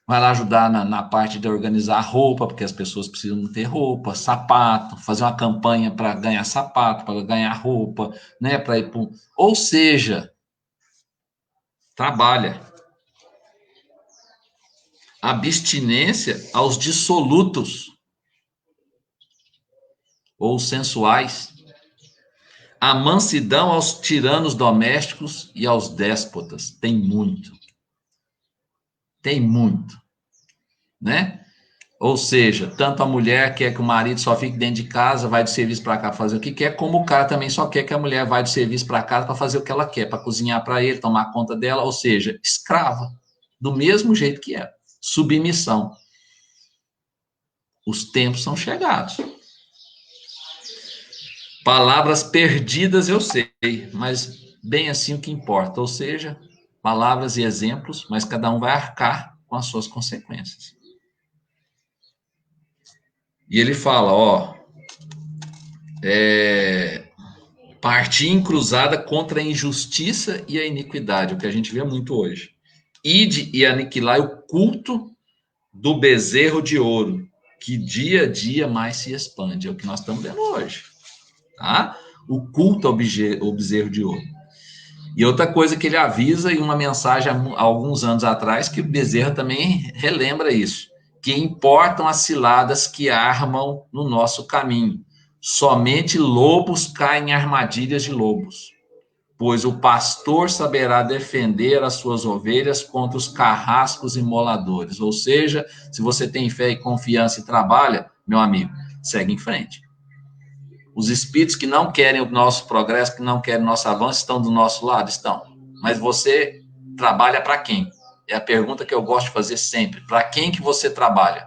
B: Vai lá ajudar na parte de organizar roupa, porque as pessoas precisam ter roupa, sapato, fazer uma campanha para ganhar sapato, para ganhar roupa, né? Para ir pro... Ou seja, trabalha. Abstinência aos dissolutos ou sensuais. A mansidão aos tiranos domésticos e aos déspotas. Tem muito. Tem muito. Né? Ou seja, tanto a mulher quer que o marido só fique dentro de casa, vai de serviço para cá fazer o que quer, como o cara também só quer que a mulher vá de serviço para casa para fazer o que ela quer, para cozinhar para ele, tomar conta dela, ou seja, escrava, do mesmo jeito que é, submissão. Os tempos são chegados. Palavras perdidas eu sei, mas bem assim o que importa, ou seja, palavras e exemplos, mas cada um vai arcar com as suas consequências. E ele fala, partir em cruzada contra a injustiça e a iniquidade, o que a gente vê muito hoje. Ide e aniquilai o culto do bezerro de ouro, que dia a dia mais se expande. É o que nós estamos vendo hoje. Tá? O culto ao bezerro de ouro. E outra coisa que ele avisa, em uma mensagem há alguns anos atrás, que o Bezerra também relembra isso, que importam as ciladas que armam no nosso caminho. Somente lobos caem em armadilhas de lobos, pois o pastor saberá defender as suas ovelhas contra os carrascos imoladores. Ou seja, se você tem fé e confiança e trabalha, meu amigo, segue em frente. Os espíritos que não querem o nosso progresso, que não querem o nosso avanço, estão do nosso lado? Estão. Mas você trabalha para quem? É a pergunta que eu gosto de fazer sempre. Para quem que você trabalha?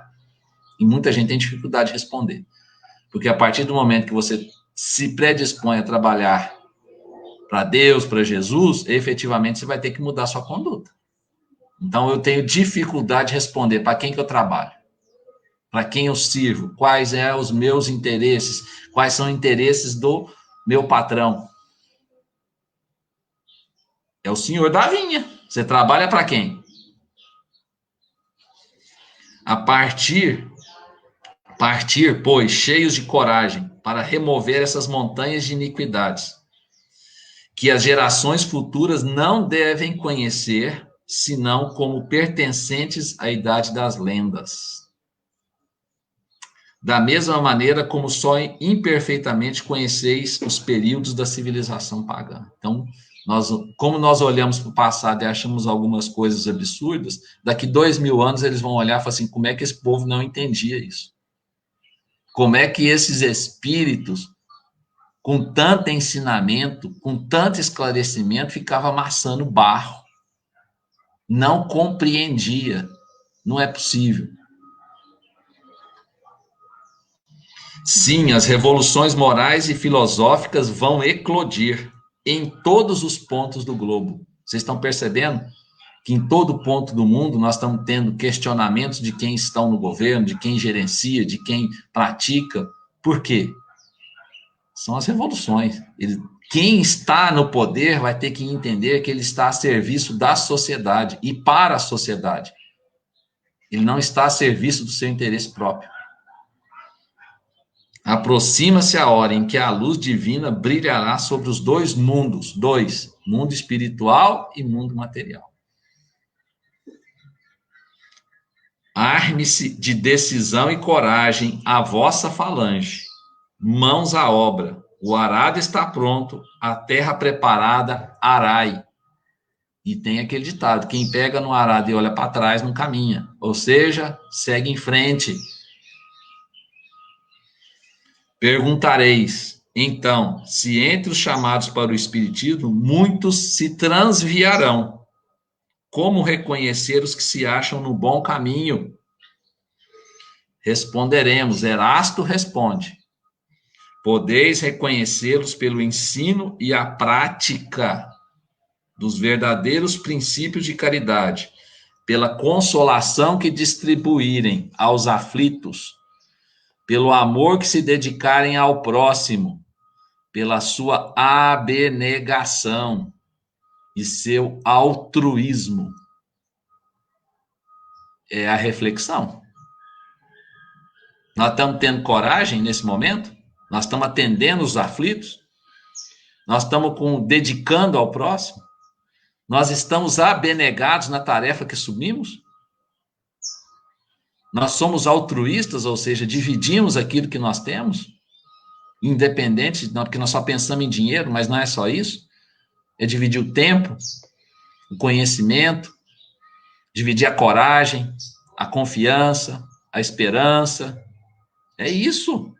B: E muita gente tem dificuldade de responder. Porque a partir do momento que você se predispõe a trabalhar para Deus, para Jesus, efetivamente você vai ter que mudar sua conduta. Então eu tenho dificuldade de responder para quem que eu trabalho. Para quem eu sirvo, quais são os meus interesses, quais são os interesses do meu patrão. É o senhor da vinha. Você trabalha para quem? A partir, pois, cheios de coragem, para remover essas montanhas de iniquidades, que as gerações futuras não devem conhecer, senão como pertencentes à idade das lendas. Da mesma maneira como só imperfeitamente conheceis os períodos da civilização pagã. Então, como nós olhamos para o passado e achamos algumas coisas absurdas, daqui 2000 anos eles vão olhar e falar assim, como é que esse povo não entendia isso? Como é que esses espíritos, com tanto ensinamento, com tanto esclarecimento, ficavam amassando barro? Não compreendia. Não é possível. Sim, as revoluções morais e filosóficas vão eclodir em todos os pontos do globo. Vocês estão percebendo que em todo ponto do mundo nós estamos tendo questionamentos de quem estão no governo, de quem gerencia, de quem pratica. Por quê? São as revoluções. Quem está no poder vai ter que entender que ele está a serviço da sociedade e para a sociedade. Ele não está a serviço do seu interesse próprio. Aproxima-se a hora em que a luz divina brilhará sobre os dois mundos, mundo espiritual e mundo material. Arme-se de decisão e coragem a vossa falange, mãos à obra, o arado está pronto, a terra preparada, arai. E tem aquele ditado, quem pega no arado e olha para trás não caminha, ou seja, segue em frente. Perguntareis, então, se entre os chamados para o Espiritismo, muitos se transviarão. Como reconhecer os que se acham no bom caminho? Responderemos, Erasto responde. Podeis reconhecê-los pelo ensino e a prática dos verdadeiros princípios de caridade, pela consolação que distribuírem aos aflitos, pelo amor que se dedicarem ao próximo, pela sua abnegação e seu altruísmo. É a reflexão. Nós estamos tendo coragem nesse momento? Nós estamos atendendo os aflitos? Nós estamos dedicando ao próximo? Nós estamos abnegados na tarefa que assumimos? Nós somos altruístas, ou seja, dividimos aquilo que nós temos, independente, não, porque nós só pensamos em dinheiro, mas não é só isso. É dividir o tempo, o conhecimento, dividir a coragem, a confiança, a esperança. É isso.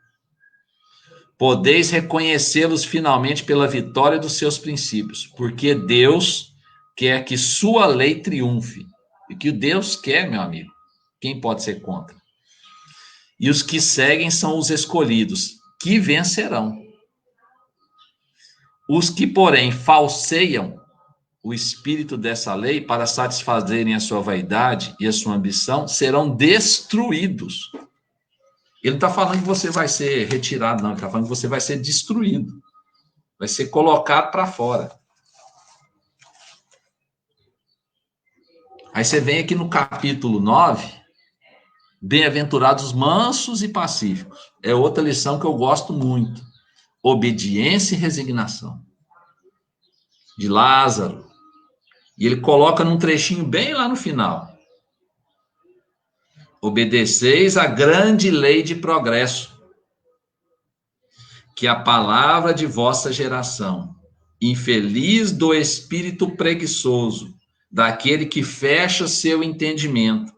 B: Podeis reconhecê-los finalmente pela vitória dos seus princípios, porque Deus quer que sua lei triunfe. E que o Deus quer, meu amigo, quem pode ser contra? E os que seguem são os escolhidos, que vencerão. Os que, porém, falseiam o espírito dessa lei para satisfazerem a sua vaidade e a sua ambição, serão destruídos. Ele não está falando que você vai ser retirado, não. Ele está falando que você vai ser destruído. Vai ser colocado para fora. Aí você vem aqui no capítulo 9, Bem-aventurados os mansos e pacíficos. É outra lição que eu gosto muito. Obediência e resignação. De Lázaro. E ele coloca num trechinho bem lá no final. Obedeceis à grande lei de progresso, que a palavra de vossa geração, infeliz do espírito preguiçoso, daquele que fecha seu entendimento.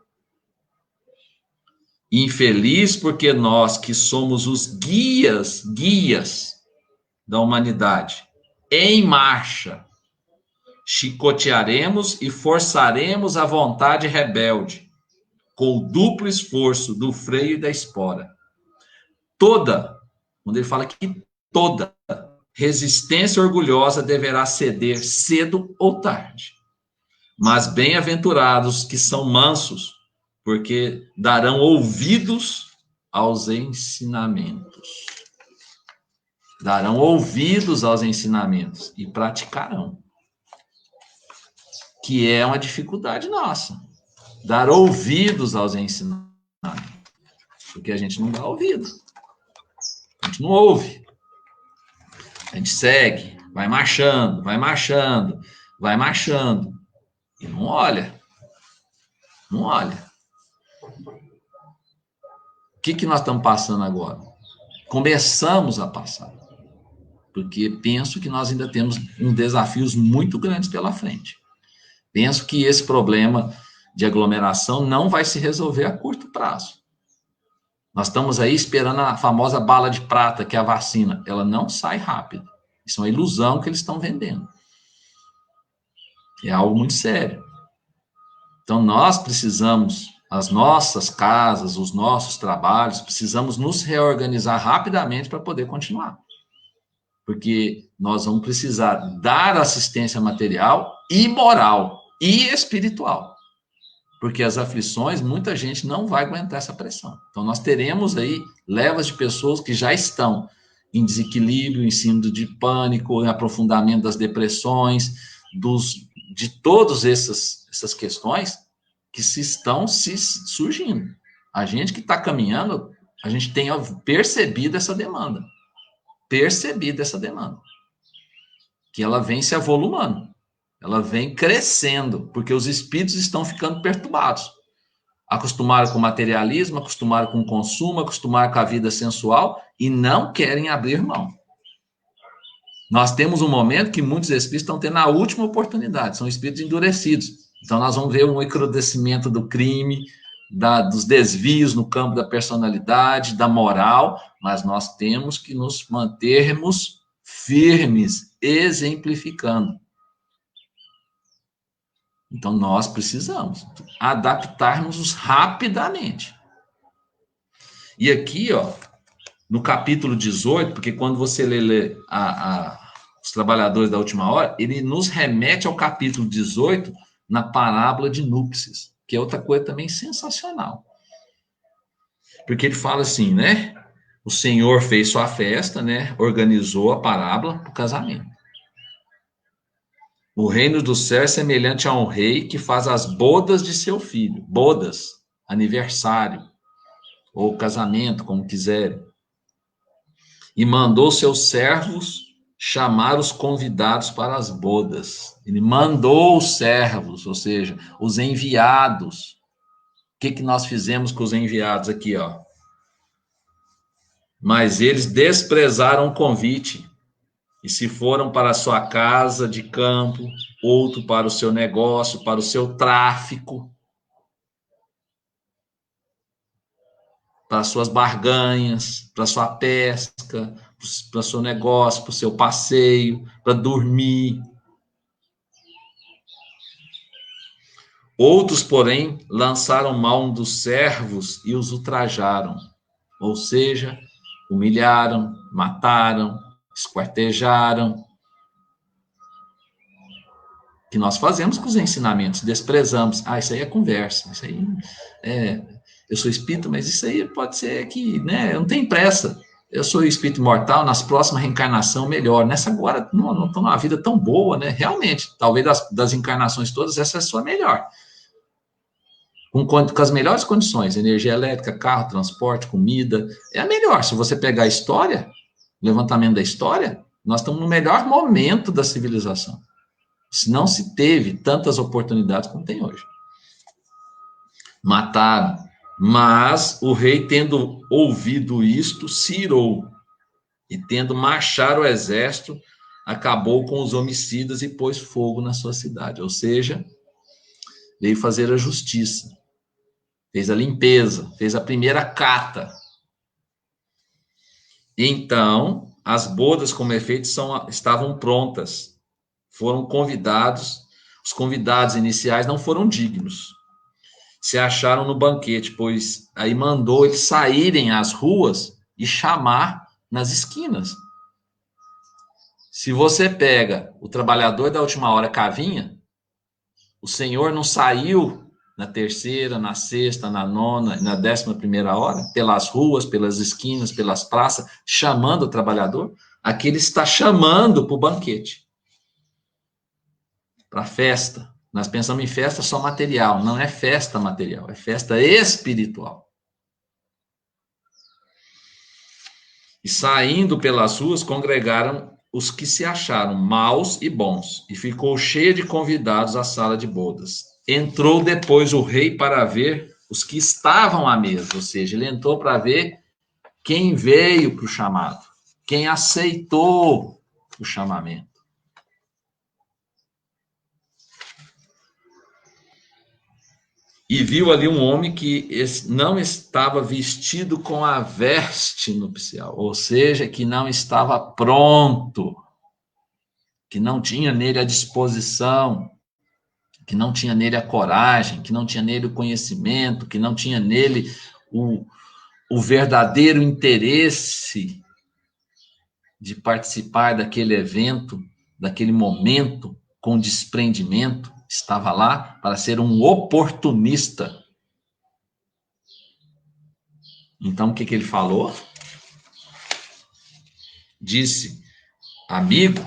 B: Infeliz porque nós que somos os guias da humanidade, em marcha, chicotearemos e forçaremos a vontade rebelde, com o duplo esforço do freio e da espora. Quando ele fala que toda resistência orgulhosa deverá ceder cedo ou tarde. Mas bem-aventurados que são mansos, porque darão ouvidos aos ensinamentos. Darão ouvidos aos ensinamentos e praticarão. Que é uma dificuldade nossa. Dar ouvidos aos ensinamentos. Porque a gente não dá ouvido. A gente não ouve. A gente segue, vai marchando, vai marchando, vai marchando. E não olha. Não olha. O que nós estamos passando agora? Começamos a passar. Porque penso que nós ainda temos desafios muito grandes pela frente. Penso que esse problema de aglomeração não vai se resolver a curto prazo. Nós estamos aí esperando a famosa bala de prata, que é a vacina. Ela não sai rápido. Isso é uma ilusão que eles estão vendendo. É algo muito sério. Então, nós precisamos, as nossas casas, os nossos trabalhos, precisamos nos reorganizar rapidamente para poder continuar. Porque nós vamos precisar dar assistência material e moral e espiritual. Porque as aflições, muita gente não vai aguentar essa pressão. Então, nós teremos aí levas de pessoas que já estão em desequilíbrio, em síndrome de pânico, em aprofundamento das depressões, de todas essas questões que estão se surgindo. A gente que está caminhando, a gente tem percebido essa demanda. Que ela vem se avolumando. Ela vem crescendo, porque os espíritos estão ficando perturbados. Acostumaram com o materialismo, acostumaram com o consumo, acostumaram com a vida sensual e não querem abrir mão. Nós temos um momento que muitos espíritos estão tendo a última oportunidade, são espíritos endurecidos. Então, nós vamos ver um recrudescimento do crime, dos desvios no campo da personalidade, da moral, mas nós temos que nos mantermos firmes, exemplificando. Então, nós precisamos adaptar-nos rapidamente. E aqui, ó, no capítulo 18, porque quando você lê os trabalhadores da última hora, ele nos remete ao capítulo 18 na parábola de núpcias, que é outra coisa também sensacional. Porque ele fala assim, né? O Senhor fez sua festa, né? Organizou a parábola para o casamento. O reino do céu é semelhante a um rei que faz as bodas de seu filho. Bodas, aniversário, ou casamento, como quiserem. E mandou seus servos chamar os convidados para as bodas. Ele mandou os servos, ou seja, os enviados. O que nós fizemos com os enviados aqui, ó? Mas eles desprezaram o convite e se foram para a sua casa de campo, outro para o seu negócio, para o seu tráfico, para suas barganhas, para sua pesca, para o seu negócio, para o seu passeio, para dormir. Outros, porém, lançaram mão dos servos e os ultrajaram, ou seja, humilharam, mataram, esquartejaram. O que nós fazemos com os ensinamentos? Desprezamos. Isso aí é conversa, isso aí eu sou espírita, mas isso aí pode ser que, né, não tem pressa. Eu sou espírito imortal, nas próximas reencarnações melhor. Nessa agora, não estou numa vida tão boa, né? Realmente, talvez das encarnações todas, essa é a sua melhor. com as melhores condições, energia elétrica, carro, transporte, comida, é a melhor. Se você pegar a história, levantamento da história, nós estamos no melhor momento da civilização. Não se teve tantas oportunidades como tem hoje. Mataram, mas o rei, tendo ouvido isto, se irou, e tendo marchar o exército, acabou com os homicidas e pôs fogo na sua cidade. Ou seja, veio fazer a justiça, fez a limpeza, fez a primeira cata. Então, as bodas, como é feito, estavam prontas. Foram convidados, os convidados iniciais não foram dignos. Se acharam no banquete, pois aí mandou eles saírem às ruas e chamar nas esquinas. Se você pega o trabalhador da última hora, Cavinha, o Senhor não saiu na terceira, na sexta, na nona, na 11ª hora, pelas ruas, pelas esquinas, pelas praças, chamando o trabalhador? Aqui ele está chamando para o banquete, para a festa. Nós pensamos em festa só material, não é festa material, é festa espiritual. E saindo pelas ruas, congregaram os que se acharam maus e bons, e ficou cheia de convidados a sala de bodas. Entrou depois o rei para ver os que estavam à mesa, ou seja, ele entrou para ver quem veio para o chamado, quem aceitou o chamamento. E viu ali um homem que não estava vestido com a veste nupcial, ou seja, que não estava pronto, que não tinha nele a disposição, que não tinha nele a coragem, que não tinha nele o conhecimento, que não tinha nele o verdadeiro interesse de participar daquele evento, daquele momento, com desprendimento. Estava lá para ser um oportunista. Então, o que ele falou? Disse: amigo,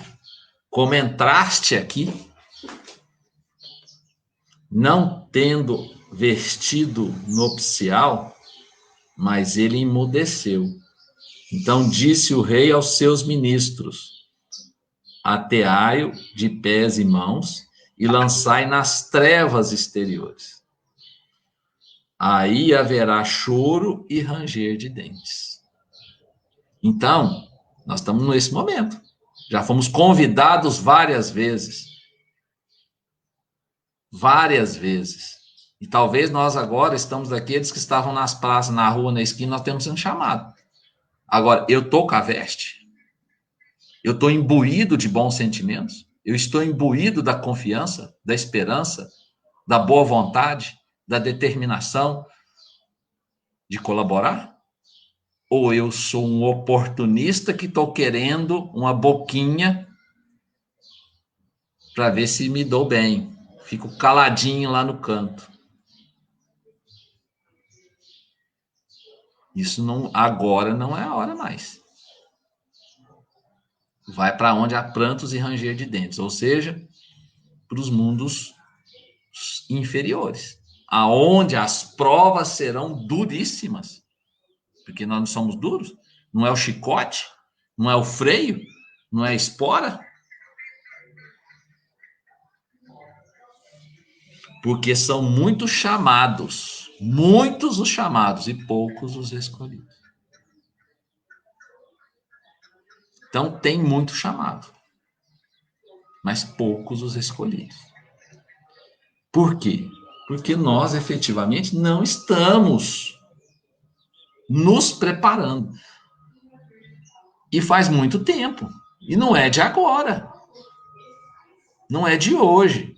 B: como entraste aqui, não tendo vestido nupcial, mas ele emudeceu. Então disse o rei aos seus ministros: ateai-o de pés e mãos e lançai nas trevas exteriores. Aí haverá choro e ranger de dentes. Então, nós estamos nesse momento. Já fomos convidados várias vezes. Várias vezes. E talvez nós agora estamos daqueles que estavam nas praças, na rua, na esquina, nós temos sendo chamados. Agora, eu estou com a veste? Eu estou imbuído de bons sentimentos? Eu estou imbuído da confiança, da esperança, da boa vontade, da determinação de colaborar? Ou eu sou um oportunista que estou querendo uma boquinha para ver se me dou bem? Fico caladinho lá no canto. Isso não, agora não é a hora mais. Vai para onde há prantos e ranger de dentes, ou seja, para os mundos inferiores, aonde as provas serão duríssimas, porque nós não somos duros, não é o chicote, não é o freio, não é a espora, porque são muitos chamados, muitos os chamados e poucos os escolhidos. Então tem muito chamado, mas poucos os escolhidos. Por quê? Porque nós, efetivamente, não estamos nos preparando. E faz muito tempo. E não é de agora. Não é de hoje.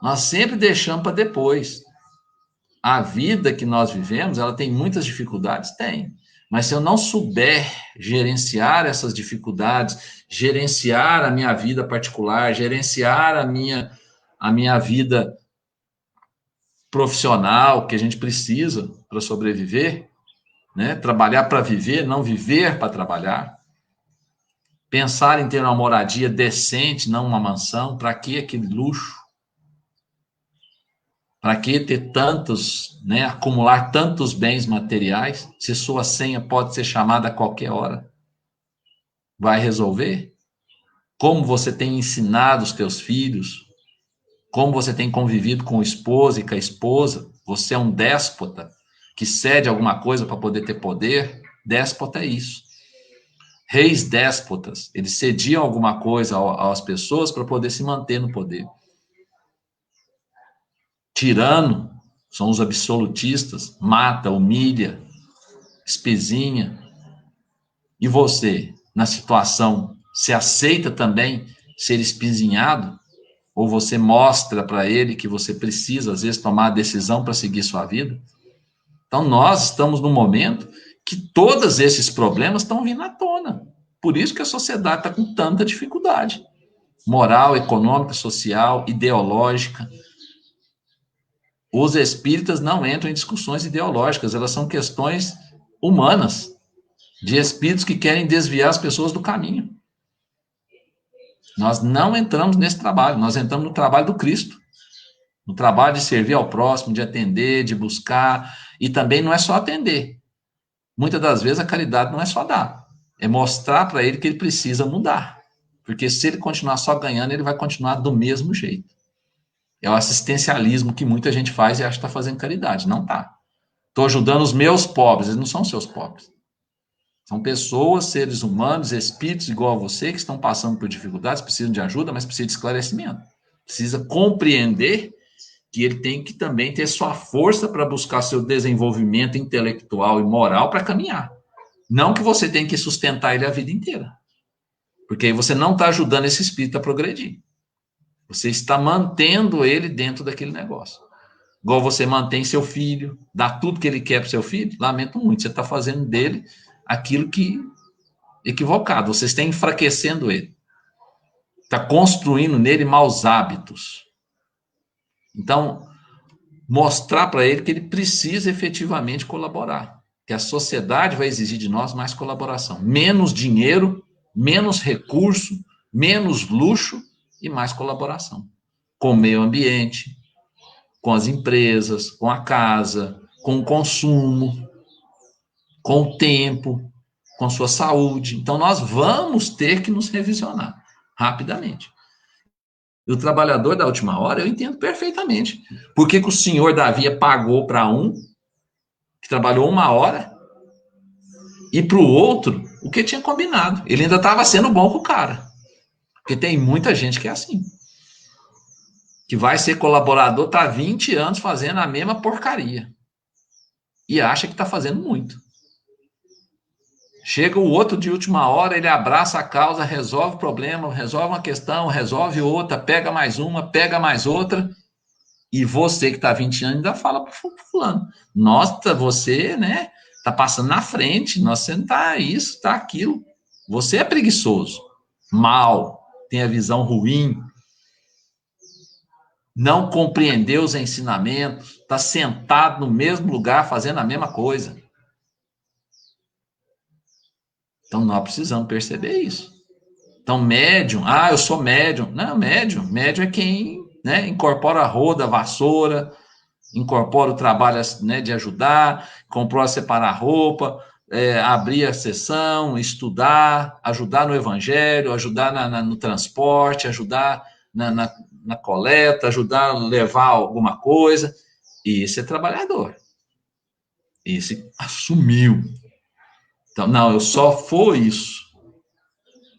B: Nós sempre deixamos para depois. A vida que nós vivemos, ela tem muitas dificuldades? Tem. Mas se eu não souber gerenciar essas dificuldades, gerenciar a minha vida particular, gerenciar a minha vida profissional que a gente precisa para sobreviver, né? Trabalhar para viver, não viver para trabalhar. Pensar em ter uma moradia decente, não uma mansão. Para que aquele luxo? Para que ter tantos, né, acumular tantos bens materiais, se sua senha pode ser chamada a qualquer hora? Vai resolver? Como você tem ensinado os teus filhos? Como você tem convivido com o esposo e com a esposa? Você é um déspota que cede alguma coisa para poder ter poder? Déspota é isso. Reis déspotas, eles cediam alguma coisa às pessoas para poder se manter no poder. Tirano são os absolutistas, mata, humilha, espezinha. E você, na situação, se aceita também ser espizinhado? Ou você mostra para ele que você precisa, às vezes, tomar a decisão para seguir sua vida? Então, nós estamos num momento que todos esses problemas estão vindo à tona. Por isso que a sociedade está com tanta dificuldade. Moral, econômica, social, ideológica. Os espíritas não entram em discussões ideológicas, elas são questões humanas, de espíritos que querem desviar as pessoas do caminho. Nós não entramos nesse trabalho, nós entramos no trabalho do Cristo, no trabalho de servir ao próximo, de atender, de buscar, e também não é só atender. Muitas das vezes a caridade não é só dar, é mostrar para ele que ele precisa mudar, porque se ele continuar só ganhando, ele vai continuar do mesmo jeito. É o assistencialismo que muita gente faz e acha que está fazendo caridade. Não está. Estou ajudando os meus pobres, eles não são seus pobres. São pessoas, seres humanos, espíritos igual a você, que estão passando por dificuldades, precisam de ajuda, mas precisam de esclarecimento. Precisa compreender que ele tem que também ter sua força para buscar seu desenvolvimento intelectual e moral para caminhar. Não que você tenha que sustentar ele a vida inteira. Porque aí você não está ajudando esse espírito a progredir. Você está mantendo ele dentro daquele negócio. Igual você mantém seu filho, dá tudo que ele quer para seu filho, lamento muito, você está fazendo dele aquilo que equivocado, você está enfraquecendo ele. Está construindo nele maus hábitos. Então, mostrar para ele que ele precisa efetivamente colaborar, que a sociedade vai exigir de nós mais colaboração, menos dinheiro, menos recurso, menos luxo e mais colaboração com o meio ambiente, com as empresas, com a casa, com o consumo, com o tempo, com sua saúde. Então, nós vamos ter que nos revisionar rapidamente. E o trabalhador da última hora, eu entendo perfeitamente. Por que o senhor Davi pagou para um, que trabalhou 1 hora, e para o outro, o que tinha combinado? Ele ainda estava sendo bom com o cara. Porque tem muita gente que é assim. Que vai ser colaborador, está 20 anos fazendo a mesma porcaria. E acha que está fazendo muito. Chega o outro de última hora, ele abraça a causa, resolve o problema, resolve uma questão, resolve outra, pega mais uma, pega mais outra. E você que está 20 anos ainda fala para o fulano. Nossa, você, né, está passando na frente, nossa, você não está isso, está aquilo. Você é preguiçoso, mal, tem a visão ruim, não compreendeu os ensinamentos, está sentado no mesmo lugar fazendo a mesma coisa. Então, nós precisamos perceber isso. Então, médium, eu sou médium. Não, médium é quem, né, incorpora a roda, a vassoura, incorpora o trabalho, né, de ajudar, comprou a separar a roupa, abrir a sessão, estudar, ajudar no evangelho, ajudar no transporte, ajudar na coleta, ajudar a levar alguma coisa. E esse é trabalhador. Esse assumiu. Então, não, eu só for isso.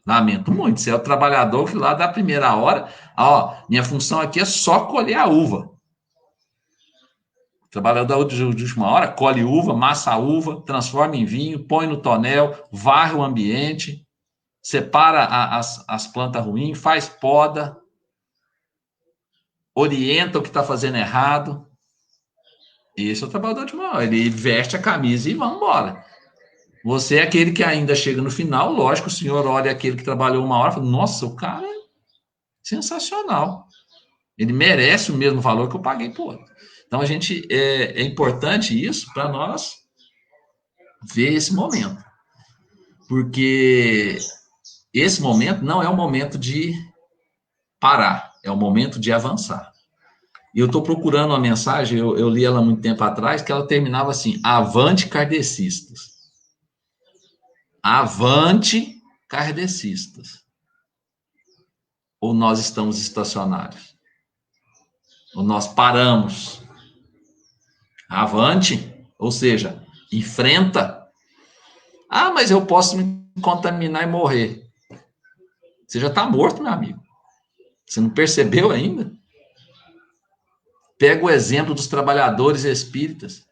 B: Lamento muito. Você é o trabalhador que lá da primeira hora, minha função aqui é só colher a uva. O trabalhador de última hora colhe uva, massa a uva, transforma em vinho, põe no tonel, varre o ambiente, separa as plantas ruins, faz poda, orienta o que está fazendo errado. Esse é o trabalhador de última hora. Ele veste a camisa e vamos embora. Você é aquele que ainda chega no final, lógico, o senhor olha aquele que trabalhou 1 hora e fala, nossa, o cara é sensacional. Ele merece o mesmo valor que eu paguei por outro. Então, é importante isso para nós ver esse momento. Porque esse momento não é o momento de parar, é o momento de avançar. E eu estou procurando uma mensagem, eu li ela muito tempo atrás, que ela terminava assim: Avante kardecistas. Avante kardecistas. Ou nós estamos estacionários? Ou nós paramos? Avante, ou seja, enfrenta. Ah, mas eu posso me contaminar e morrer. Você já está morto, meu amigo. Você não percebeu ainda? Pega o exemplo dos trabalhadores espíritas.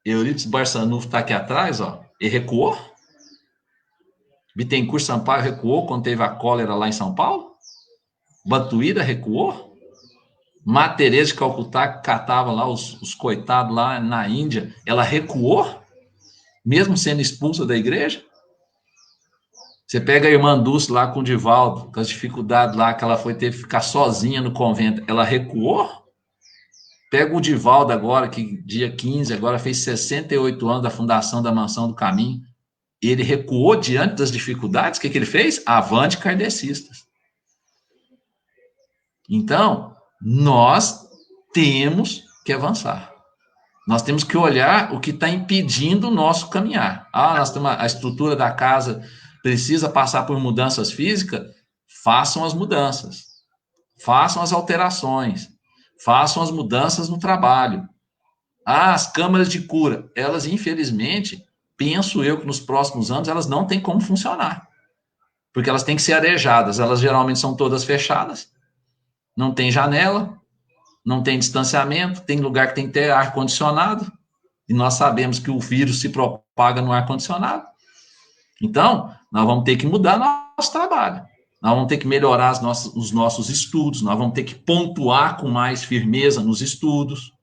B: Eurípides Barçanufo está aqui atrás, ó. Ele recuou. Bittencourt Sampaio recuou quando teve a cólera lá em São Paulo. Batuíra recuou. Madre Teresa de Calcutá, que catava lá os coitados lá na Índia, ela recuou, mesmo sendo expulsa da igreja. Você pega a irmã Dulce lá com o Divaldo, com as dificuldades lá que ela teve que ficar sozinha no convento, ela recuou. Pega o Divaldo agora, que dia 15, agora fez 68 anos da fundação da Mansão do Caminho. Ele recuou diante das dificuldades. O que ele fez? Avante kardecistas. Então, nós temos que avançar. Nós temos que olhar o que está impedindo o nosso caminhar. Ah, nós temos a estrutura da casa precisa passar por mudanças físicas. Façam as mudanças. Façam as alterações. Façam as mudanças no trabalho. Ah, as câmaras de cura, elas, infelizmente, penso eu que nos próximos anos, elas não têm como funcionar. Porque elas têm que ser arejadas. Elas geralmente são todas fechadas. Não tem janela, não tem distanciamento, tem lugar que tem que ter ar-condicionado, e nós sabemos que o vírus se propaga no ar-condicionado. Então, nós vamos ter que mudar nosso trabalho. Nós vamos ter que melhorar os nossos estudos, nós vamos ter que pontuar com mais firmeza nos estudos.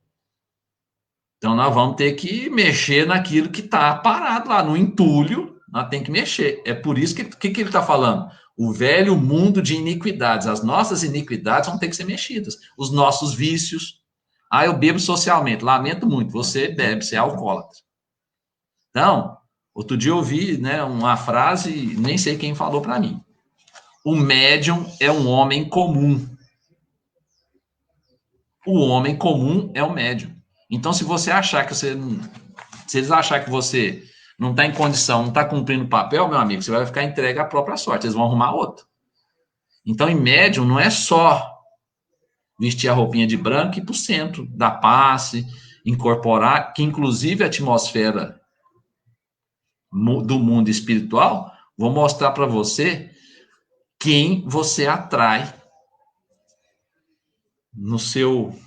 B: Então, nós vamos ter que mexer naquilo que está parado lá, no entulho, nós temos que mexer. É por isso que ele está falando? O velho mundo de iniquidades, as nossas iniquidades vão ter que ser mexidas. Os nossos vícios. Ah, eu bebo socialmente. Lamento muito, você bebe, você é alcoólatra. Então, outro dia eu ouvi, né, uma frase, nem sei quem falou para mim. O médium é um homem comum. O homem comum é o médium. Então, se você achar que você... Se eles acharem que você não está em condição, não está cumprindo o papel, meu amigo, você vai ficar entregue à própria sorte. Eles vão arrumar outro. Então, em médium, não é só vestir a roupinha de branco e ir para o centro, dar passe, incorporar, que inclusive a atmosfera do mundo espiritual, vou mostrar para você quem você atrai no seu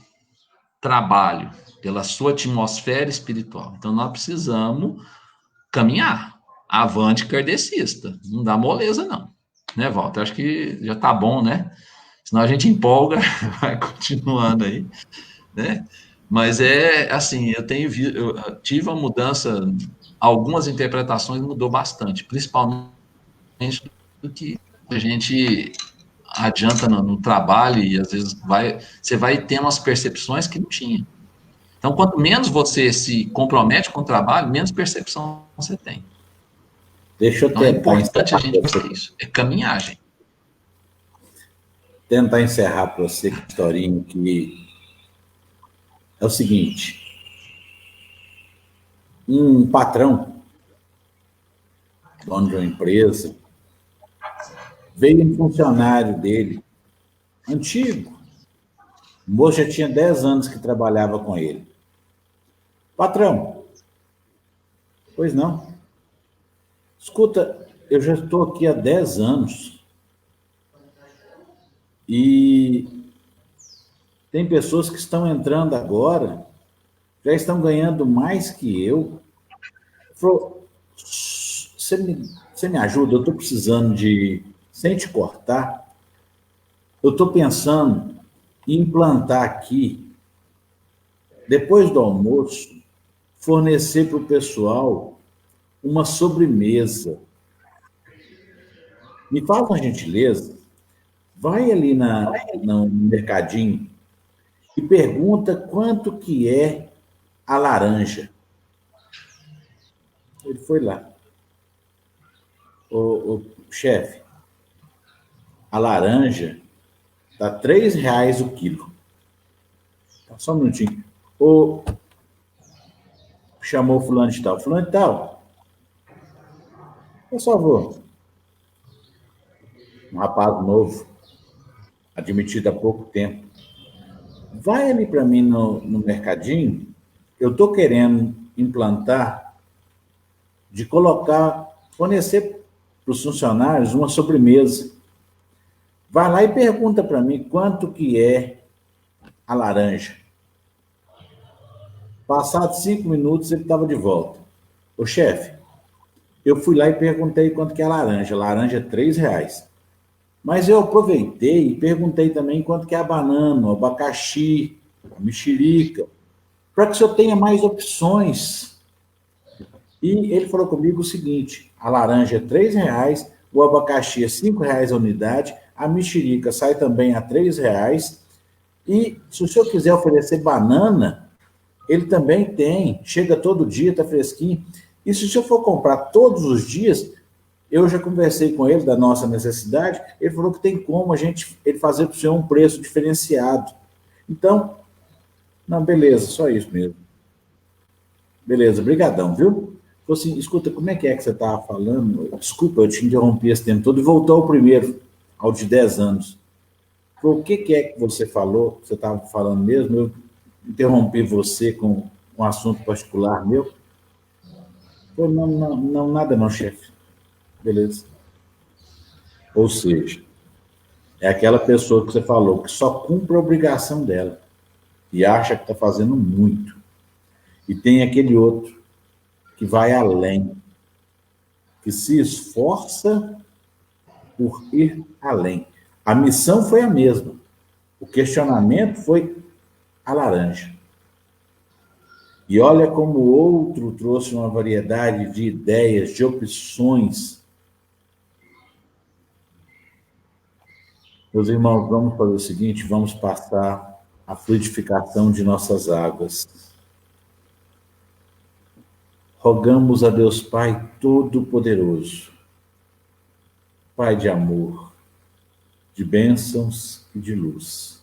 B: trabalho, pela sua atmosfera espiritual. Então, nós precisamos caminhar. Avante kardecista. Não dá moleza, não. Né, Walter? Acho que já tá bom, né? Senão a gente empolga, vai continuando aí, né? Mas é assim, eu tive uma mudança, algumas interpretações mudou bastante, principalmente do que a gente adianta no trabalho e às vezes você vai ter umas percepções que não tinha. Então, quanto menos você se compromete com o trabalho, menos percepção você tem.
A: Deixa eu
B: Então, é
A: tentar
B: importante a
A: encerrar
B: gente
A: para
B: fazer
A: você.
B: isso. É caminhagem.
A: Tentar encerrar para você com uma historinha que é o seguinte: um patrão, dono de uma empresa, veio um funcionário dele, antigo. O moço já tinha 10 anos que trabalhava com ele. Patrão, pois não. Escuta, eu já estou aqui há 10 anos e tem pessoas que estão entrando agora, já estão ganhando mais que eu. Falou, você me ajuda? Eu estou precisando de, sem te cortar, eu estou pensando em implantar aqui, depois do almoço, fornecer para o pessoal uma sobremesa. Me faz uma gentileza, vai ali no mercadinho e pergunta quanto que é a laranja. Ele foi lá. O chefe, a laranja está R$ 3 o quilo. Só um minutinho. Ô, chamou fulano de tal. Fulano de tal, por favor. Um rapaz novo, admitido há pouco tempo. Vai ali para mim no mercadinho. Eu estou querendo implantar de colocar, fornecer para os funcionários uma sobremesa. Vai lá e pergunta para mim quanto que é a laranja. Passados 5 minutos, ele estava de volta. Ô, chefe, eu fui lá e perguntei quanto que é a laranja. Laranja é R$ 3. Mas eu aproveitei e perguntei também quanto que é a banana, o abacaxi, a mexerica, para que o senhor tenha mais opções. E ele falou comigo o seguinte: a laranja é R$ 3, o abacaxi é R$ 5 a unidade, a mexerica sai também a R$ 3. E se o senhor quiser oferecer banana, ele também tem, chega todo dia, está fresquinho. E se o senhor for comprar todos os dias, eu já conversei com ele da nossa necessidade, ele falou que tem como ele fazer para o senhor um preço diferenciado. Então, não, beleza, só isso mesmo. Beleza, brigadão, viu? Falei assim, escuta, como é que você estava falando? Desculpa, eu te interrompi esse tempo todo e voltou ao primeiro, ao de 10 anos. Falei, o que é que você falou? Você estava falando mesmo? Eu interrompi você com um assunto particular meu? Falei, não, não, não, nada não, chefe. Beleza. Ou seja, é aquela pessoa que você falou que só cumpre a obrigação dela e acha que está fazendo muito. E tem aquele outro que vai além, que se esforça por ir além. A missão foi a mesma. O questionamento foi a laranja. E olha como o outro trouxe uma variedade de ideias, de opções. Meus irmãos, vamos fazer o seguinte: vamos passar a fluidificação de nossas águas. Rogamos a Deus Pai Todo-Poderoso, Pai de amor, de bênçãos e de luz.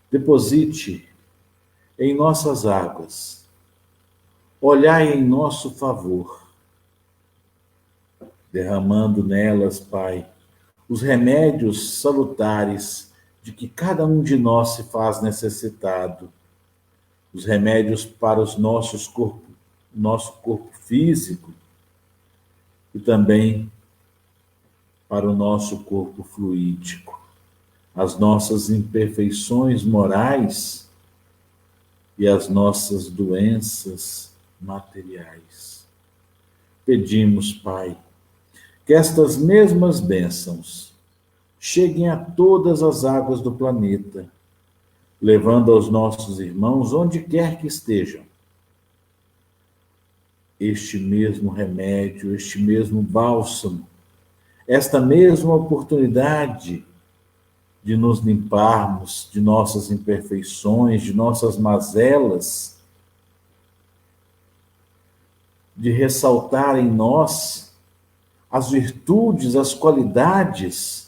A: Deposite em nossas águas, olhai em nosso favor, derramando nelas, Pai, os remédios salutares de que cada um de nós se faz necessitado, os remédios para os nosso corpo físico e também para o nosso corpo fluídico, as nossas imperfeições morais e as nossas doenças materiais. Pedimos, Pai, que estas mesmas bênçãos cheguem a todas as águas do planeta, levando aos nossos irmãos, onde quer que estejam, este mesmo remédio, este mesmo bálsamo, esta mesma oportunidade de nos limparmos de nossas imperfeições, de nossas mazelas, de ressaltar em nós as virtudes, as qualidades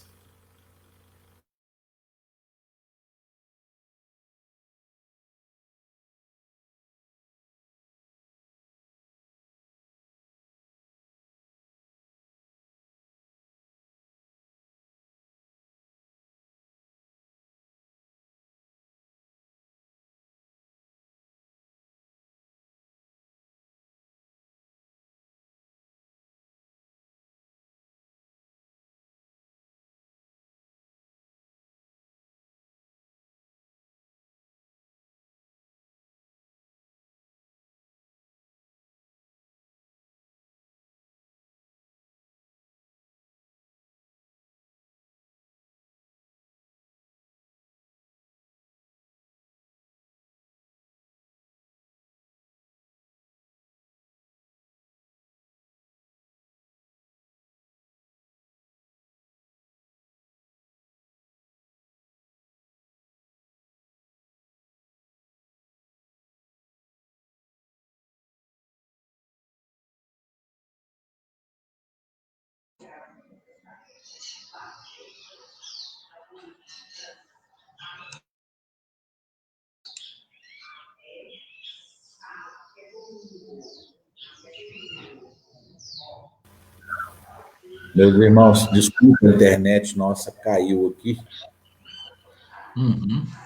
A: Meus irmãos, desculpa, a internet nossa caiu aqui.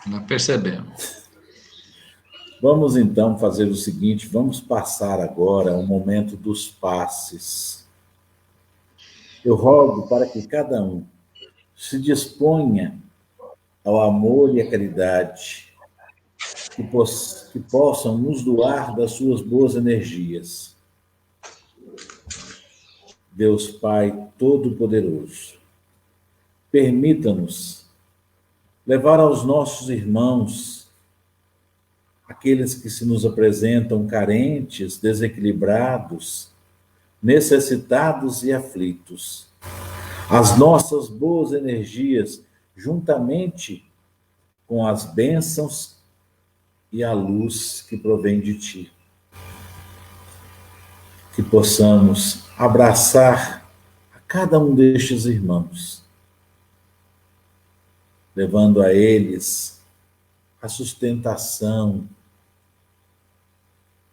B: Nós percebemos.
A: Vamos então fazer o seguinte: vamos passar agora o momento dos passes. Eu rogo para que cada um se disponha ao amor e à caridade, que possam nos doar das suas boas energias. Deus Pai Todo-Poderoso, permita-nos levar aos nossos irmãos, aqueles que se nos apresentam carentes, desequilibrados, necessitados e aflitos, as nossas boas energias, juntamente com as bênçãos e a luz que provém de Ti. Que possamos abraçar a cada um destes irmãos, levando a eles a sustentação,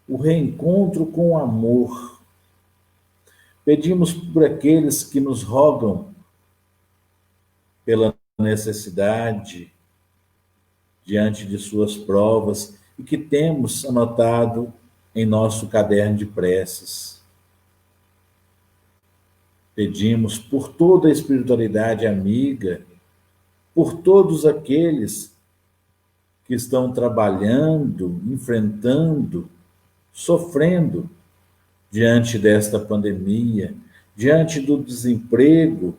A: o reencontro com o amor. Pedimos por aqueles que nos rogam pela necessidade diante de suas provas e que temos anotado em nosso caderno de preces. Pedimos por toda a espiritualidade amiga, por todos aqueles que estão trabalhando, enfrentando, sofrendo diante desta pandemia, diante do desemprego,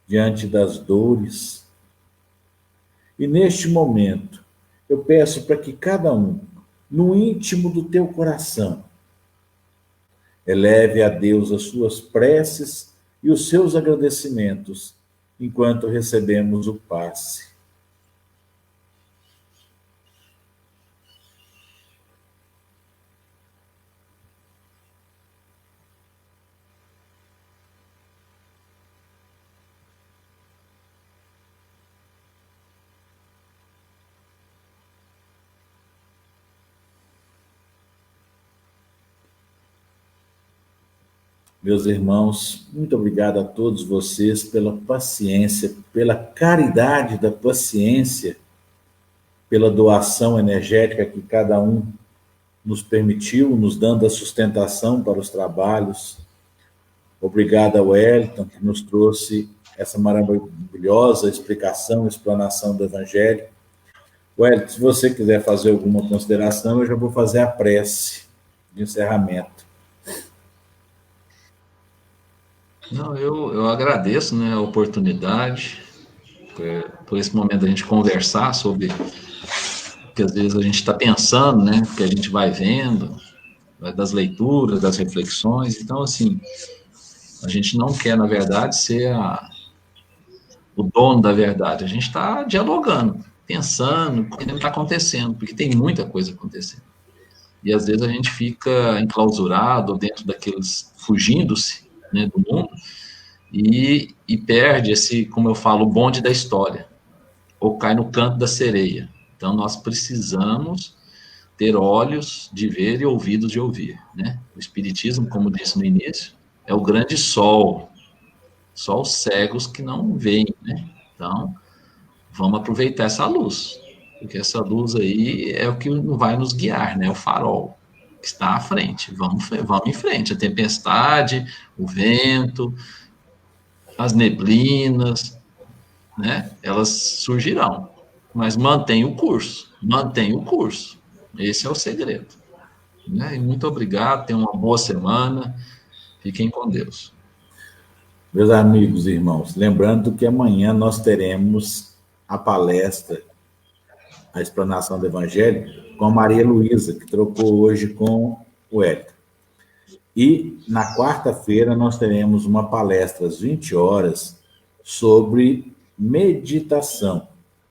A: diante das dores. E neste momento, eu peço para que cada um, no íntimo do teu coração, eleve a Deus as suas preces e os seus agradecimentos, enquanto recebemos o passe. Meus irmãos, muito obrigado a todos vocês pela paciência, pela caridade da paciência, pela doação energética que cada um nos permitiu, nos dando a sustentação para os trabalhos. Obrigado ao Wellington, que nos trouxe essa maravilhosa explicação, explanação do Evangelho. Wellington, se você quiser fazer alguma consideração, eu já vou fazer a prece de encerramento.
B: Não, eu agradeço, né, a oportunidade, por esse momento a gente conversar sobre o que às vezes a gente está pensando, né, que a gente vai vendo, das leituras, das reflexões. Então, assim, a gente não quer, na verdade, ser o dono da verdade. A gente está dialogando, pensando, o que está acontecendo, porque tem muita coisa acontecendo. E às vezes a gente fica enclausurado dentro daqueles, fugindo-se, né, do mundo, e perde esse, como eu falo, o bonde da história, ou cai no canto da sereia. Então nós precisamos ter olhos de ver e ouvidos de ouvir, né? O Espiritismo, como disse no início, é o grande sol, só os cegos que não veem, né? Então, vamos aproveitar essa luz, porque essa luz aí é o que vai nos guiar, né? O farol que está à frente. Vamos em frente. A tempestade, o vento, as neblinas, né? Elas surgirão, mas mantém o curso, mantém o curso. Esse é o segredo. Né? E muito obrigado, tenham uma boa semana, fiquem com Deus.
A: Meus amigos e irmãos, lembrando que amanhã nós teremos a palestra, a explanação do Evangelho, com a Maria Luísa, que trocou hoje com o Hélio. E na quarta-feira nós teremos uma palestra às 20 horas sobre meditação.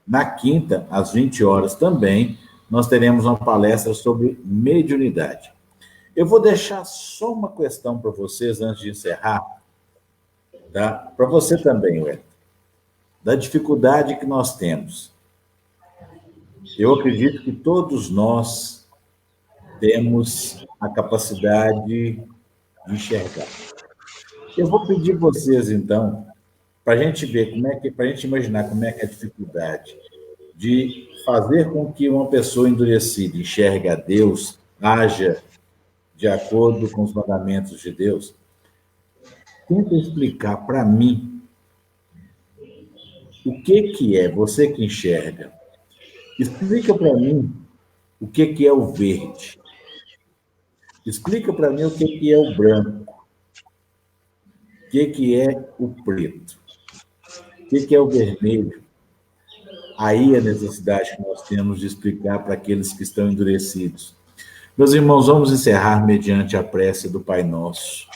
A: Na quinta, às 20 horas também, nós teremos uma palestra sobre mediunidade. Eu vou deixar só uma questão para vocês antes de encerrar, tá? Para você também, Wellington, da dificuldade que nós temos. Eu acredito que todos nós temos a capacidade de enxergar. Eu vou pedir vocês, então, para a gente ver para a gente imaginar como é que é a dificuldade de fazer com que uma pessoa endurecida enxergue a Deus, haja de acordo com os mandamentos de Deus. Tenta explicar para mim o que é você que enxerga. Explica para mim o que é o verde. Explica para mim o que é o branco. O que é o preto. O que é o vermelho. Aí a necessidade que nós temos de explicar para aqueles que estão endurecidos. Meus irmãos, vamos encerrar mediante a prece do Pai Nosso.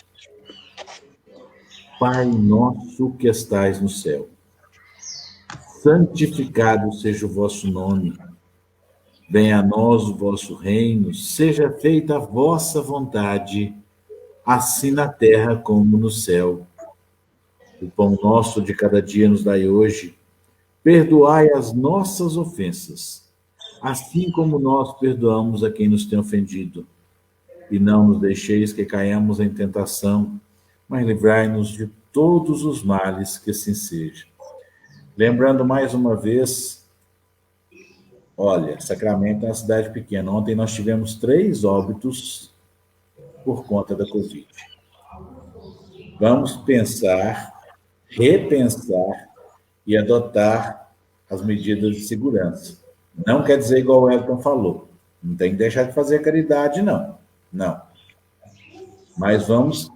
A: Pai nosso que estais no céu, santificado seja o vosso nome. Venha a nós o vosso reino, seja feita a vossa vontade, assim na terra como no céu. O pão nosso de cada dia nos dai hoje. Perdoai as nossas ofensas, assim como nós perdoamos a quem nos tem ofendido. E não nos deixeis que caiamos em tentação, mas livrai-nos de todos os males, que assim seja. Lembrando mais uma vez, olha, Sacramento é uma cidade pequena. Ontem nós tivemos 3 óbitos por conta da Covid. Vamos pensar, repensar e adotar as medidas de segurança. Não quer dizer igual o Elton falou. Não tem que deixar de fazer caridade, não. Não. Mas vamos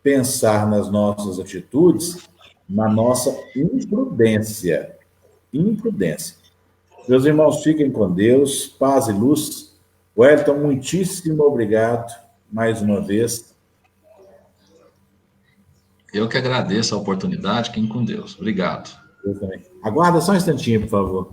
A: pensar nas nossas atitudes, na nossa imprudência. Imprudência. Meus irmãos, fiquem com Deus, paz e luz. Wellington, muitíssimo obrigado mais uma vez.
B: Eu que agradeço a oportunidade, fiquem com Deus. Obrigado.
A: Eu também. Aguarda só um instantinho, por favor.